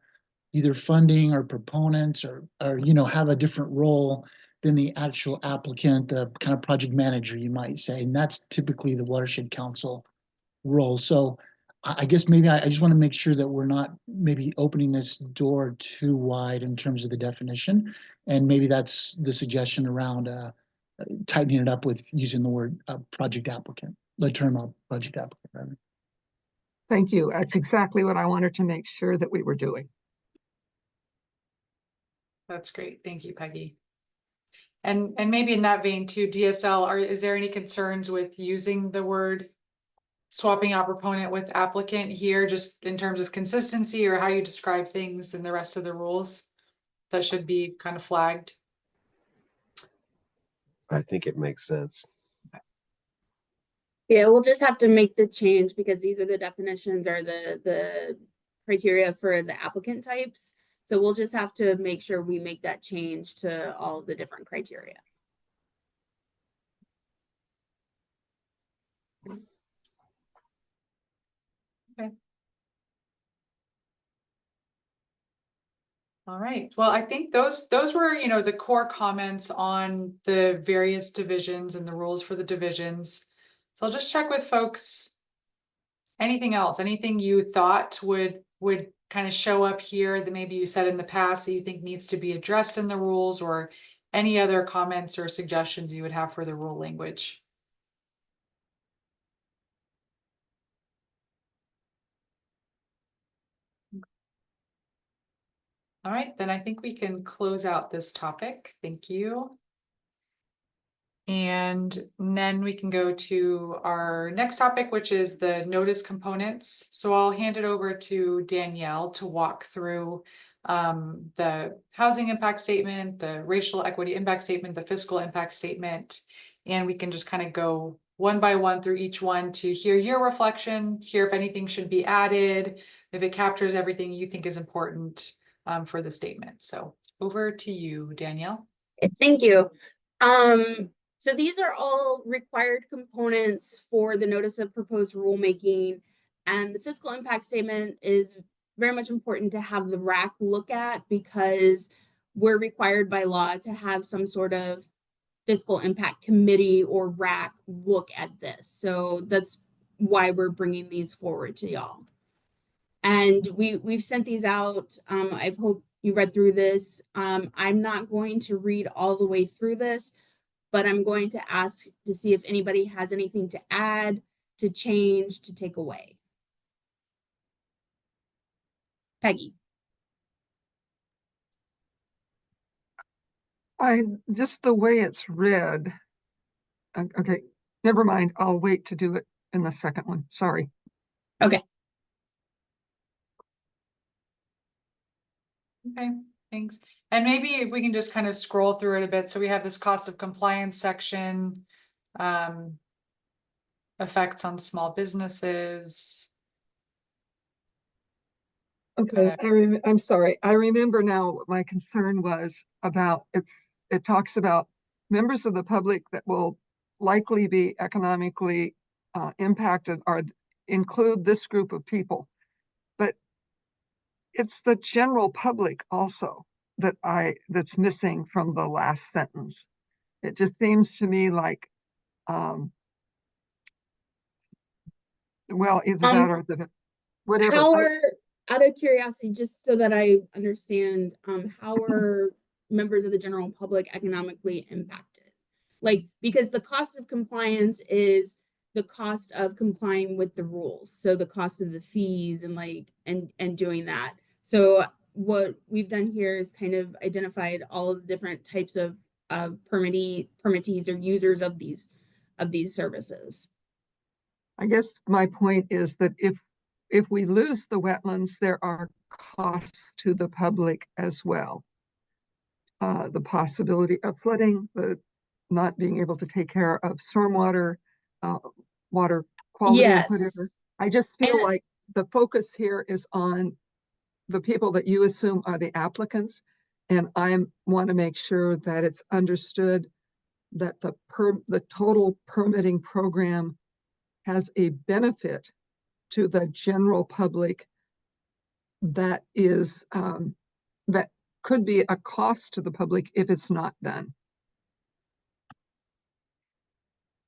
either funding or proponents or have a different role than the actual applicant, the kind of project manager, you might say. And that's typically the watershed council role. So I guess maybe I just want to make sure that we're not maybe opening this door too wide in terms of the definition. And maybe that's the suggestion around tightening it up with using the word project applicant, the term of project applicant, rather. Thank you. That's exactly what I wanted to make sure that we were doing. That's great. Thank you, Peggy. And maybe in that vein too, DSL, is there any concerns with using the word swapping out proponent with applicant here, just in terms of consistency or how you describe things in the rest of the rules that should be kind of flagged? I think it makes sense. Yeah, we'll just have to make the change because these are the definitions or the criteria for the applicant types. So we'll just have to make sure we make that change to all the different criteria. Okay. All right, well, I think those were, you know, the core comments on the various divisions and the rules for the divisions. So I'll just check with folks. Anything else, anything you thought would kind of show up here that maybe you said in the past that you think needs to be addressed in the rules, or any other comments or suggestions you would have for the rule language? All right, then I think we can close out this topic. Thank you. And then we can go to our next topic, which is the notice components. So I'll hand it over to Danielle to walk through the housing impact statement, the racial equity impact statement, the fiscal impact statement, and we can just kind of go one by one through each one to hear your reflection, hear if anything should be added, if it captures everything you think is important for the statement. So over to you, Danielle. Thank you. So these are all required components for the notice of proposed rulemaking, and the fiscal impact statement is very much important to have the RAC look at because we're required by law to have some sort of fiscal impact committee or RAC look at this. So that's why we're bringing these forward to y'all. And we've sent these out. I hope you read through this. I'm not going to read all the way through this, but I'm going to ask to see if anybody has anything to add, to change, to take away. Peggy. Just the way it's read. Okay, never mind. I'll wait to do it in the second one. Sorry. Okay. Okay, thanks. And maybe if we can just kind of scroll through it a bit. So we have this cost of compliance section, effects on small businesses. Okay, I'm sorry. I remember now what my concern was about. It talks about members of the public that will likely be economically impacted or include this group of people. But it's the general public also that's missing from the last sentence. It just seems to me like, well, either that or the whatever. Out of curiosity, just so that I understand, how are members of the general public economically impacted? Like, because the cost of compliance is the cost of complying with the rules. So the cost of the fees and doing that. So what we've done here is kind of identified all of the different types of permittees or users of these services. I guess my point is that if we lose the wetlands, there are costs to the public as well. The possibility of flooding, the not being able to take care of stormwater, water quality, yes. Whatever. I just feel like the focus here is on the people that you assume are the applicants. And I want to make sure that it's understood that the total permitting program has a benefit to the general public that is that could be a cost to the public if it's not done.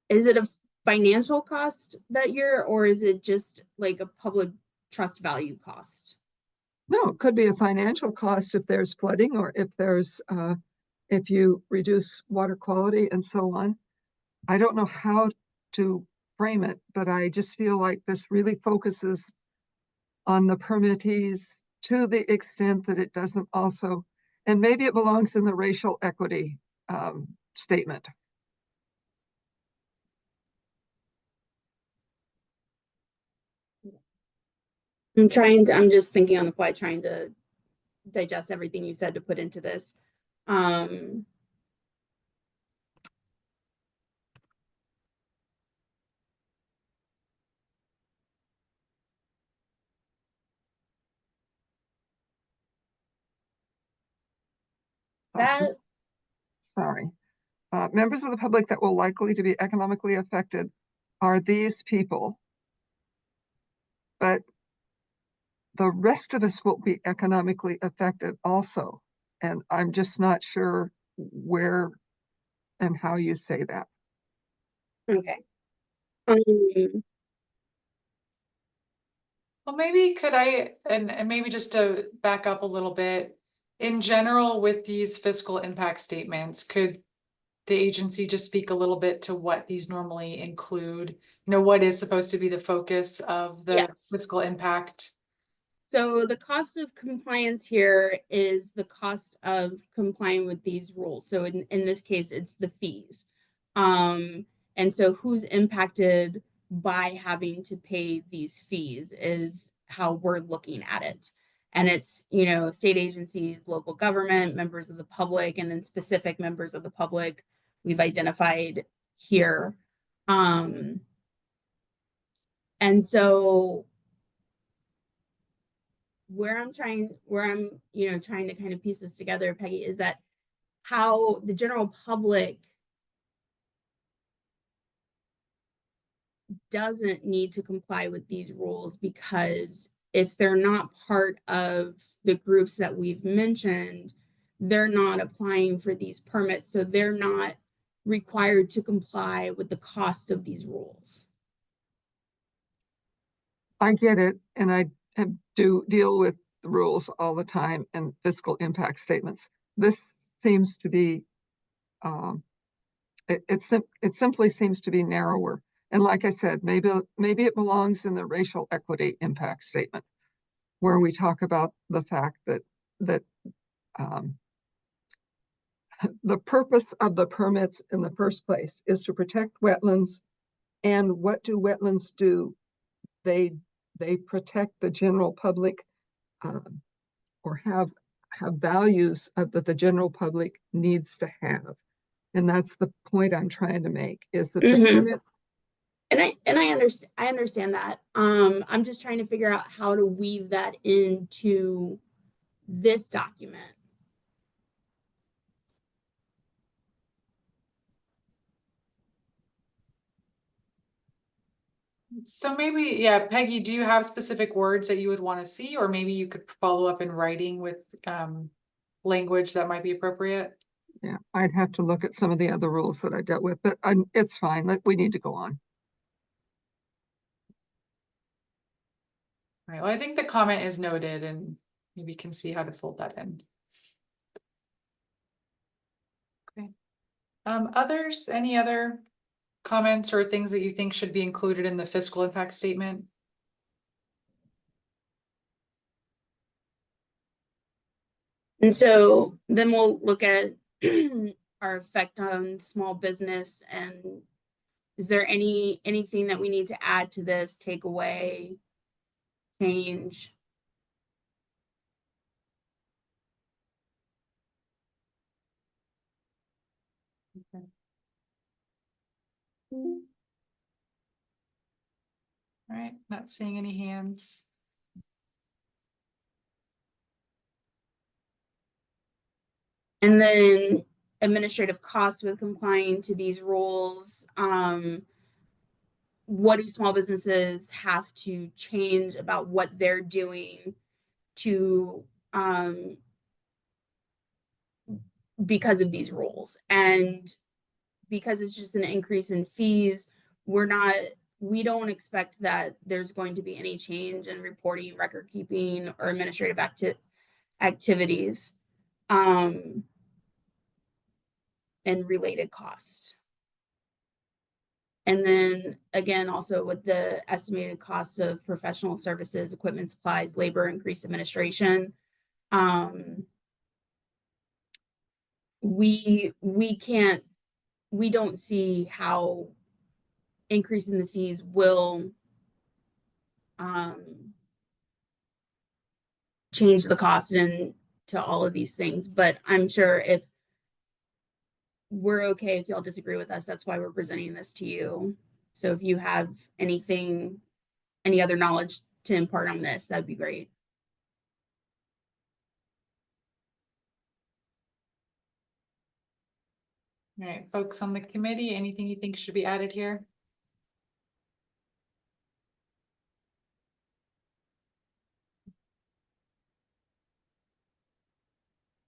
Is it a financial cost that year, or is it just like a public trust value cost? No, it could be a financial cost if there's flooding or if there's if you reduce water quality and so on. I don't know how to frame it, but I just feel like this really focuses on the permittees to the extent that it doesn't also, and maybe it belongs in the racial equity statement. I'm just thinking on the fly, trying to digest everything you said to put into this. Sorry. Members of the public that will likely to be economically affected are these people. But the rest of us will be economically affected also. And I'm just not sure where and how you say that. Okay. Well, maybe could I, and maybe just to back up a little bit, in general, with these fiscal impact statements, could the agency just speak a little bit to what these normally include? You know, what is supposed to be the focus of the Yes. fiscal impact? So the cost of compliance here is the cost of complying with these rules. So in this case, it's the fees. And so who's impacted by having to pay these fees is how we're looking at it. And it's, you know, state agencies, local government, members of the public, and then specific members of the public we've identified here. And so where I'm, you know, trying to kind of piece this together, Peggy, is that how the general public doesn't need to comply with these rules, because if they're not part of the groups that we've mentioned, they're not applying for these permits, so they're not required to comply with the cost of these rules. I get it, and I do deal with the rules all the time and fiscal impact statements. This seems to be, it simply seems to be narrower. And like I said, maybe it belongs in the racial equity impact statement, where we talk about the fact that the purpose of the permits in the first place is to protect wetlands. And what do wetlands do? They protect the general public, or have values that the general public needs to have. And that's the point I'm trying to make, is that the permit. And I understand that. I'm just trying to figure out how to weave that into this document. So maybe, yeah, Peggy, do you have specific words that you would want to see, or maybe you could follow up in writing with language that might be appropriate? Yeah, I'd have to look at some of the other rules that I dealt with, but it's fine. We need to go on. Right. Well, I think the comment is noted, and maybe can see how to fold that in. Okay. Others, any other comments or things that you think should be included in the fiscal impact statement? And so then we'll look at our effect on small business, and is there anything that we need to add to this, take away, change? Okay. All right, not seeing any hands. And then administrative costs with complying to these rules. What do small businesses have to change about what they're doing to because of these rules? And because it's just an increase in fees, we don't expect that there's going to be any change in reporting, record keeping, or administrative activities and related costs. And then again, also with the estimated cost of professional services, equipment, supplies, labor, increased administration, we don't see how increasing the fees will change the cost into all of these things. But I'm sure if we're okay, if y'all disagree with us, that's why we're presenting this to you. So if you have any other knowledge to impart on this, that'd be great. All right, folks on the committee, anything you think should be added here?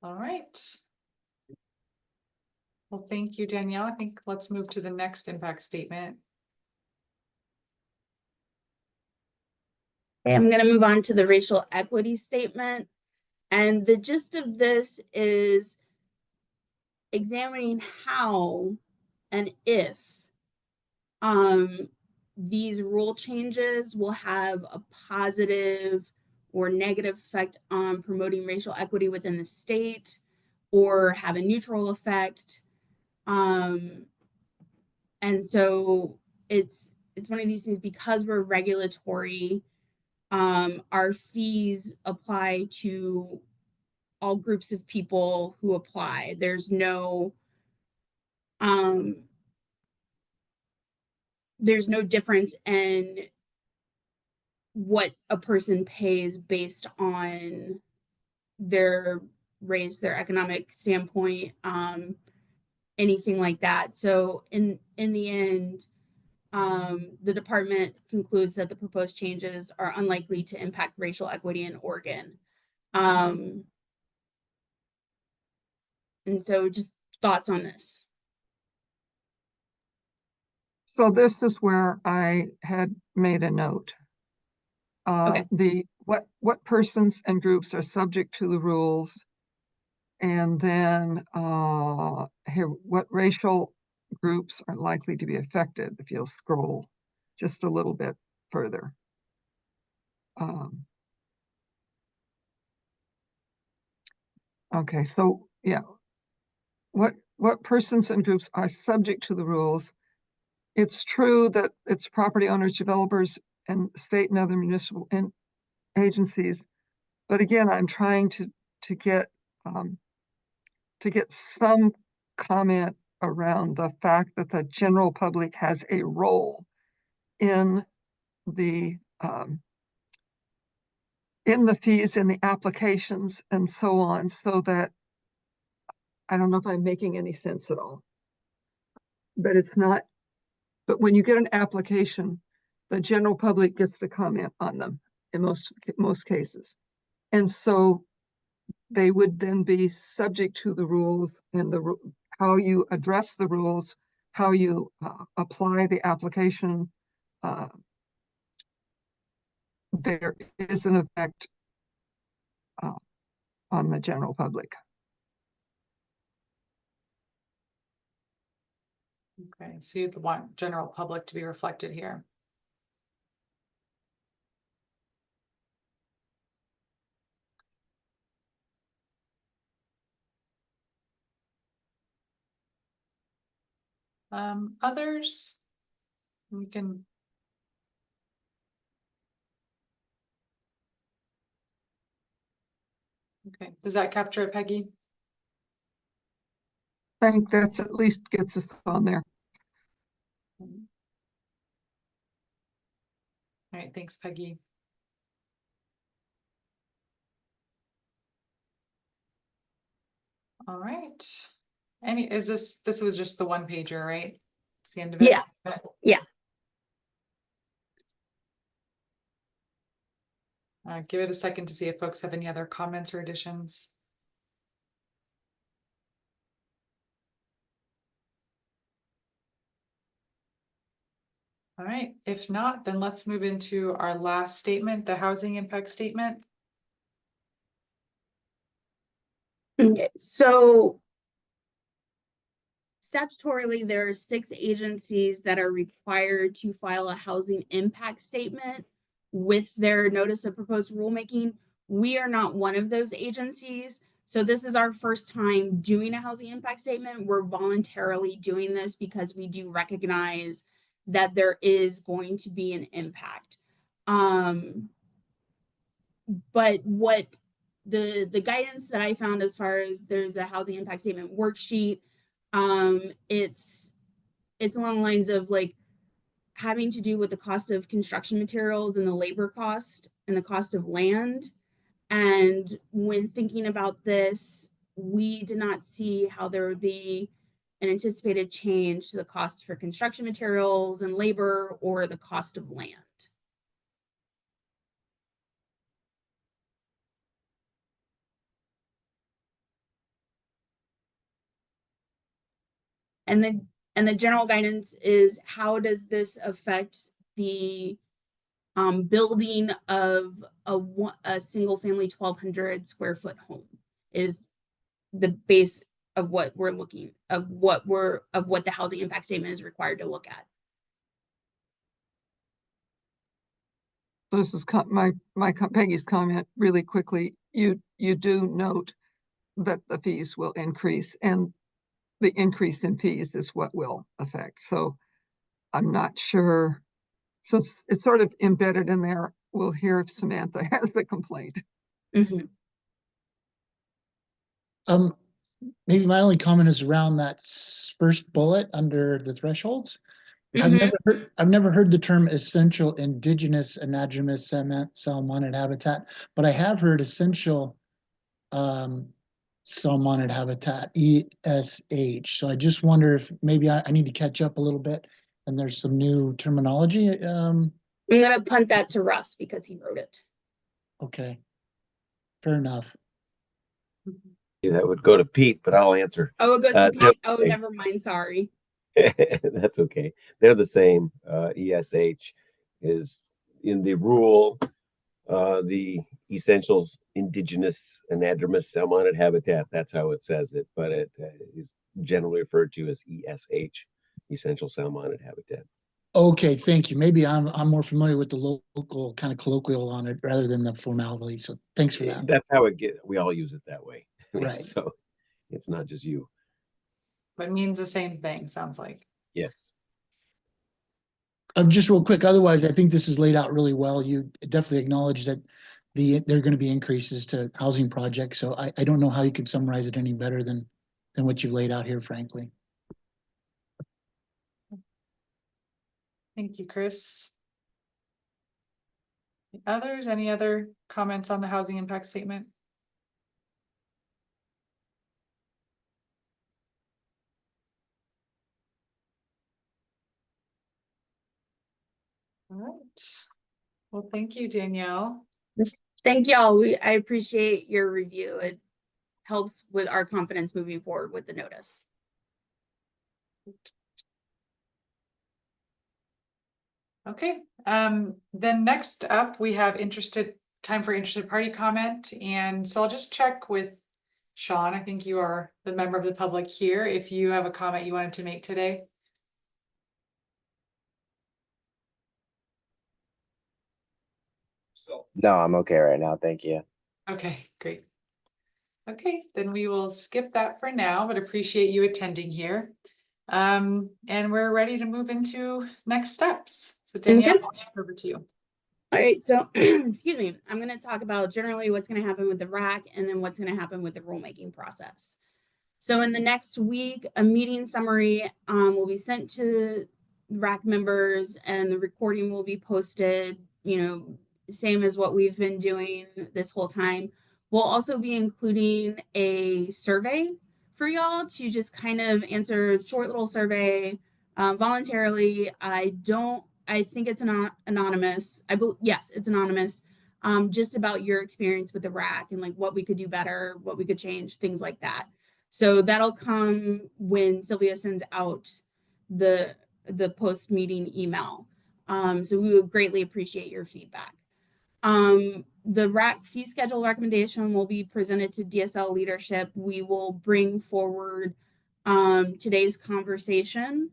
All right. Well, thank you, Danielle. I think let's move to the next impact statement. Okay, I'm going to move on to the racial equity statement. And the gist of this is examining how and if these rule changes will have a positive or negative effect on promoting racial equity within the state, or have a neutral effect. And so it's one of these things, because we're regulatory, our fees apply to all groups of people who apply. There's no difference in what a person pays based on their race, their economic standpoint, anything like that. So in the end, the department concludes that the proposed changes are unlikely to impact racial equity in Oregon. And so just thoughts on this. So this is where I had made a note. Okay. What persons and groups are subject to the rules, and then here, what racial groups are likely to be affected, if you'll scroll just a little bit further. Okay, so yeah, what persons and groups are subject to the rules? It's true that it's property owners, developers, and state and other municipal agencies. But again, I'm trying to get some comment around the fact that the general public has a role in the fees, in the applications, and so on. So that, I don't know if I'm making any sense at all, but it's not. But when you get an application, the general public gets to comment on them in most cases. And so they would then be subject to the rules, and how you address the rules, how you apply the application. There is an effect on the general public. Okay, so you'd want general public to be reflected here. Others, we can. Okay, does that capture it, Peggy? I think that's at least gets us on there. All right, thanks, Peggy. All right. This was just the one pager, right? It's the end of it? Yeah. Yeah. Give it a second to see if folks have any other comments or additions. All right, if not, then let's move into our last statement, the housing impact statement. Okay, so statutorily, there are 6 agencies that are required to file a housing impact statement with their notice of proposed rulemaking. We are not one of those agencies. So this is our first time doing a housing impact statement. We're voluntarily doing this because we do recognize that there is going to be an impact. But what the guidance that I found, as far as there's a housing impact statement worksheet, it's along the lines of like having to do with the cost of construction materials and the labor cost and the cost of land. And when thinking about this, we did not see how there would be an anticipated change to the cost for construction materials and labor or the cost of land. And the general guidance is, how does this affect the building of a single family 1,200 square foot home, is the base of what we're looking, of what the housing impact statement is required to look at. This is Peggy's comment really quickly. You do note that the fees will increase, and the increase in fees is what will affect. So I'm not sure. So it's sort of embedded in there. We'll hear if Samantha has a complaint. Mhm. Maybe my only comment is around that first bullet under the thresholds. I've never heard the term essential indigenous anadromous salmonid habitat, but I have heard essential salmonid habitat, ESH. So I just wonder if maybe I need to catch up a little bit and there's some new terminology. I'm gonna punt that to Russ because he wrote it. Okay, fair enough. Yeah, that would go to Pete, but I'll answer. Oh, it goes to Pete. Oh, okay. never mind. Sorry. That's okay. They're the same. ESH is in the rule, the essentials indigenous anadromous salmonid habitat. That's how it says it, but it is generally referred to as ESH, essential salmonid habitat. Okay, thank you. Maybe I'm more familiar with the local kind of colloquial on it rather than the formality. So thanks for that. That's how we all use it that way. Right. So it's not just you. But means the same thing, sounds like. Yes. Just real quick, otherwise, I think this is laid out really well. You definitely acknowledge that there are going to be increases to housing projects. So I don't know how you could summarize it any better than what you've laid out here, frankly. Thank you, Chris. Others, any other comments on the housing impact statement? All right. Well, thank you, Danielle. Thank y'all. I appreciate your review. It helps with our confidence moving forward with the notice. Okay, then next up, we have time for interested party comment. And so I'll just check with Sean. I think you are the member of the public here. If you have a comment you wanted to make today. No, I'm okay right now. Thank you. Okay, great. Okay, then we will skip that for now, but appreciate you attending here. And we're ready to move into next steps. So Danielle, over to you. All right, so excuse me, I'm going to talk about generally what's going to happen with the RAC and then what's going to happen with the rulemaking process. So in the next week, a meeting summary will be sent to RAC members, and the recording will be posted, same as what we've been doing this whole time. We'll also be including a survey for y'all to just kind of answer a short little survey voluntarily. I think it's anonymous. Yes, it's anonymous. Just about your experience with the RAC and like what we could do better, what we could change, things like that. So that'll come when Sylvia sends out the post-meeting email. So we would greatly appreciate your feedback. The RAC fee schedule recommendation will be presented to DSL leadership. We will bring forward today's conversation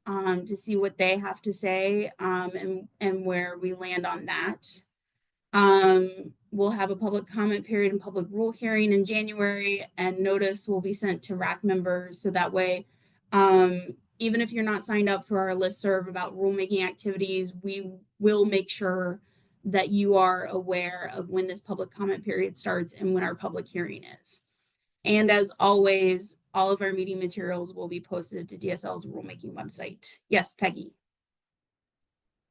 to see what they have to say and where we land on that. We'll have a public comment period and public rule hearing in January, and notice will be sent to RAC members. So that way, even if you're not signed up for our listserv about rulemaking activities, we will make sure that you are aware of when this public comment period starts and when our public hearing is. And as always, all of our meeting materials will be posted to DSL's rulemaking website. Yes, Peggy.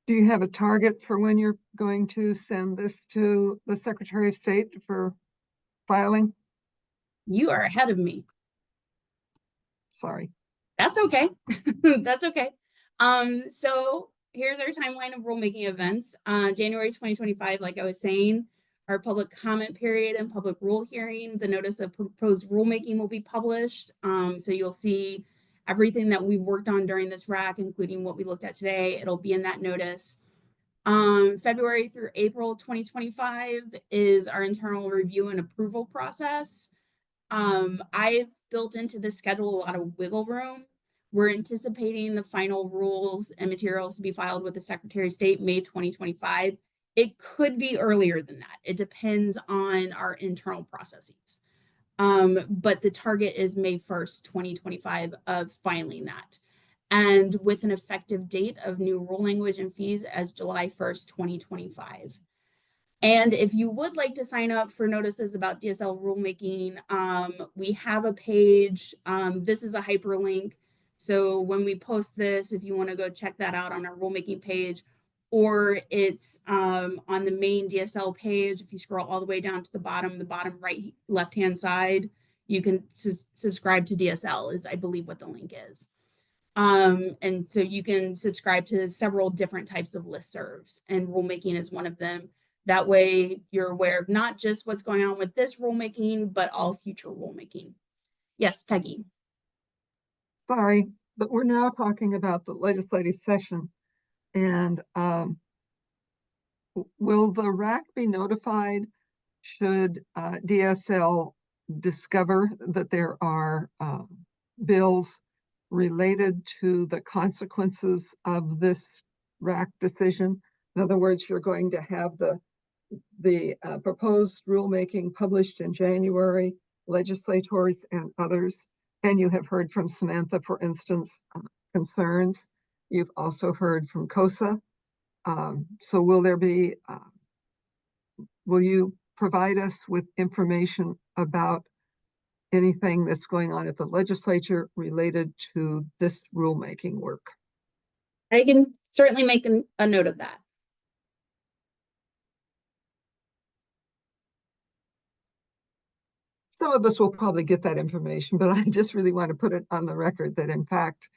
Do you have a target for when you're going to send this to the Secretary of State for filing? You are ahead of me. Sorry. That's okay. That's okay. So here's our timeline of rulemaking events. January 2025, like I was saying, our public comment period and public rule hearing. The notice of proposed rulemaking will be published. So you'll see everything that we've worked on during this rack, including what we looked at today, it'll be in that notice. February through April 2025 is our internal review and approval process. I've built into the schedule a lot of wiggle room. We're anticipating the final rules and materials to be filed with the Secretary of State May 2025. It could be earlier than that. It depends on our internal processes. But the target is May 1st, 2025 of filing that. And with an effective date of new rule language and fees as July 1st, 2025. And if you would like to sign up for notices about DSL rulemaking, we have a page. This is a hyperlink. So when we post this, if you want to go check that out on our rulemaking page, or it's on the main DSL page, if you scroll all the way down to the bottom right left-hand side, you can subscribe to DSL is, I believe, what the link is. And so you can subscribe to several different types of listservs, and rulemaking is one of them. That way you're aware of not just what's going on with this rulemaking, but all future rulemaking. Yes, Peggy. Sorry, but we're now talking about the legislative session. And will the RAC be notified should DSL discover that there are bills related to the consequences of this RAC decision? In other words, you're going to have the proposed rulemaking published in January, legislators and others, and you have heard from Samantha, for instance, concerns. You've also heard from COSA. So will there be, will you provide us with information about anything that's going on at the legislature related to this rulemaking work? I can certainly make a note of that. Some of us will probably get that information, but I just really want to put it on the record that, in fact,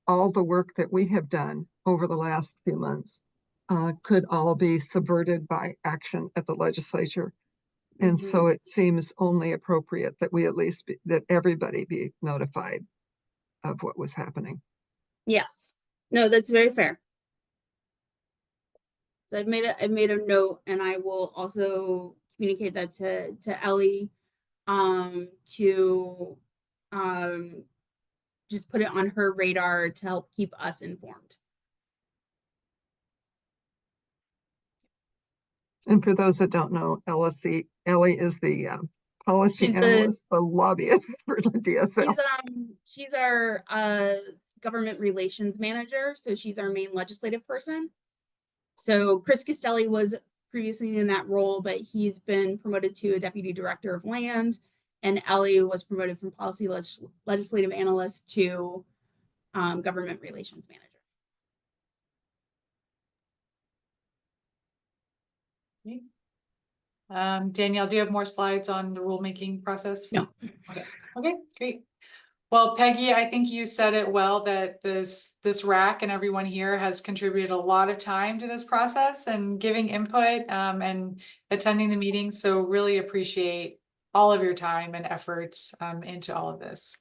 all the work that we have done over the last few months could all be subverted by action at the legislature. And so it seems only appropriate that we at least that everybody be notified of what was happening. Yes. No, that's very fair. So I've made a note, and I will also communicate that to Ellie to just put it on her radar to help keep us informed. And for those that don't know, Ellie is the policy analyst, the lobbyist for the DSL. She's our government relations manager, so she's our main legislative person. So Chris Castelli was previously in that role, but he's been promoted to a deputy director of land, and Ellie was promoted from policy legislative analyst to government relations manager. Okay. Danielle, do you have more slides on the rulemaking process? No. Okay, great. Well, Peggy, I think you said it well that this RAC and everyone here has contributed a lot of time to this process and giving input and attending the meetings. So really appreciate all of your time and efforts into all of this.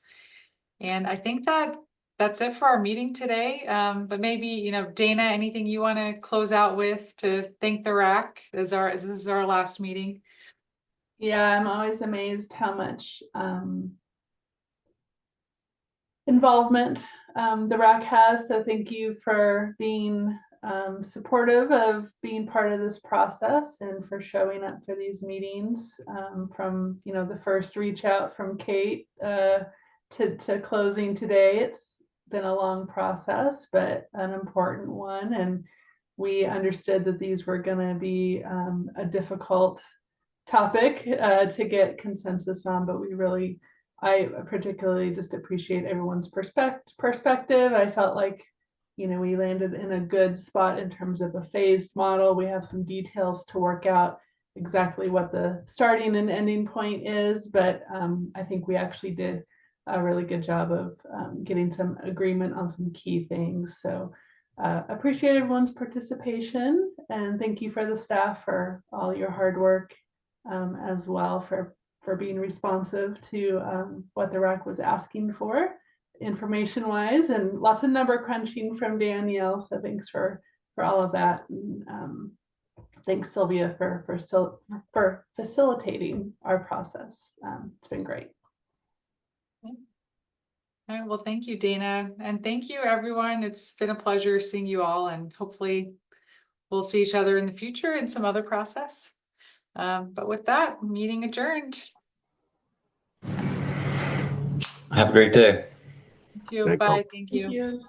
And I think that's it for our meeting today. But maybe, Dana, anything you want to close out with to thank the RAC as this is our last meeting? Yeah, I'm always amazed how much involvement the RAC has. So thank you for being supportive of being part of this process and for showing up for these meetings from the first reach out from Kate to closing today. It's been a long process, but an important one, and we understood that these were going to be a difficult topic to get consensus on, but I particularly just appreciate everyone's perspective. I felt like, we landed in a good spot in terms of a phased model. We have some details to work out exactly what the starting and ending point is, but I think we actually did a really good job of getting some agreement on some key things. So appreciate everyone's participation, and thank you for the staff for all your hard work as well for being responsive to what the RAC was asking for. information wise, and lots of number crunching from Danielle. So thanks for all of that. And, thanks Sylvia for facilitating our process. It's been great. All right, well, thank you, Dana. And thank you, everyone. It's been a pleasure seeing you all, and hopefully we'll see each other in the future in some other process. But with that, meeting adjourned. Have a great day. You too. Thanks, Bye. all. Thank Thank you. you.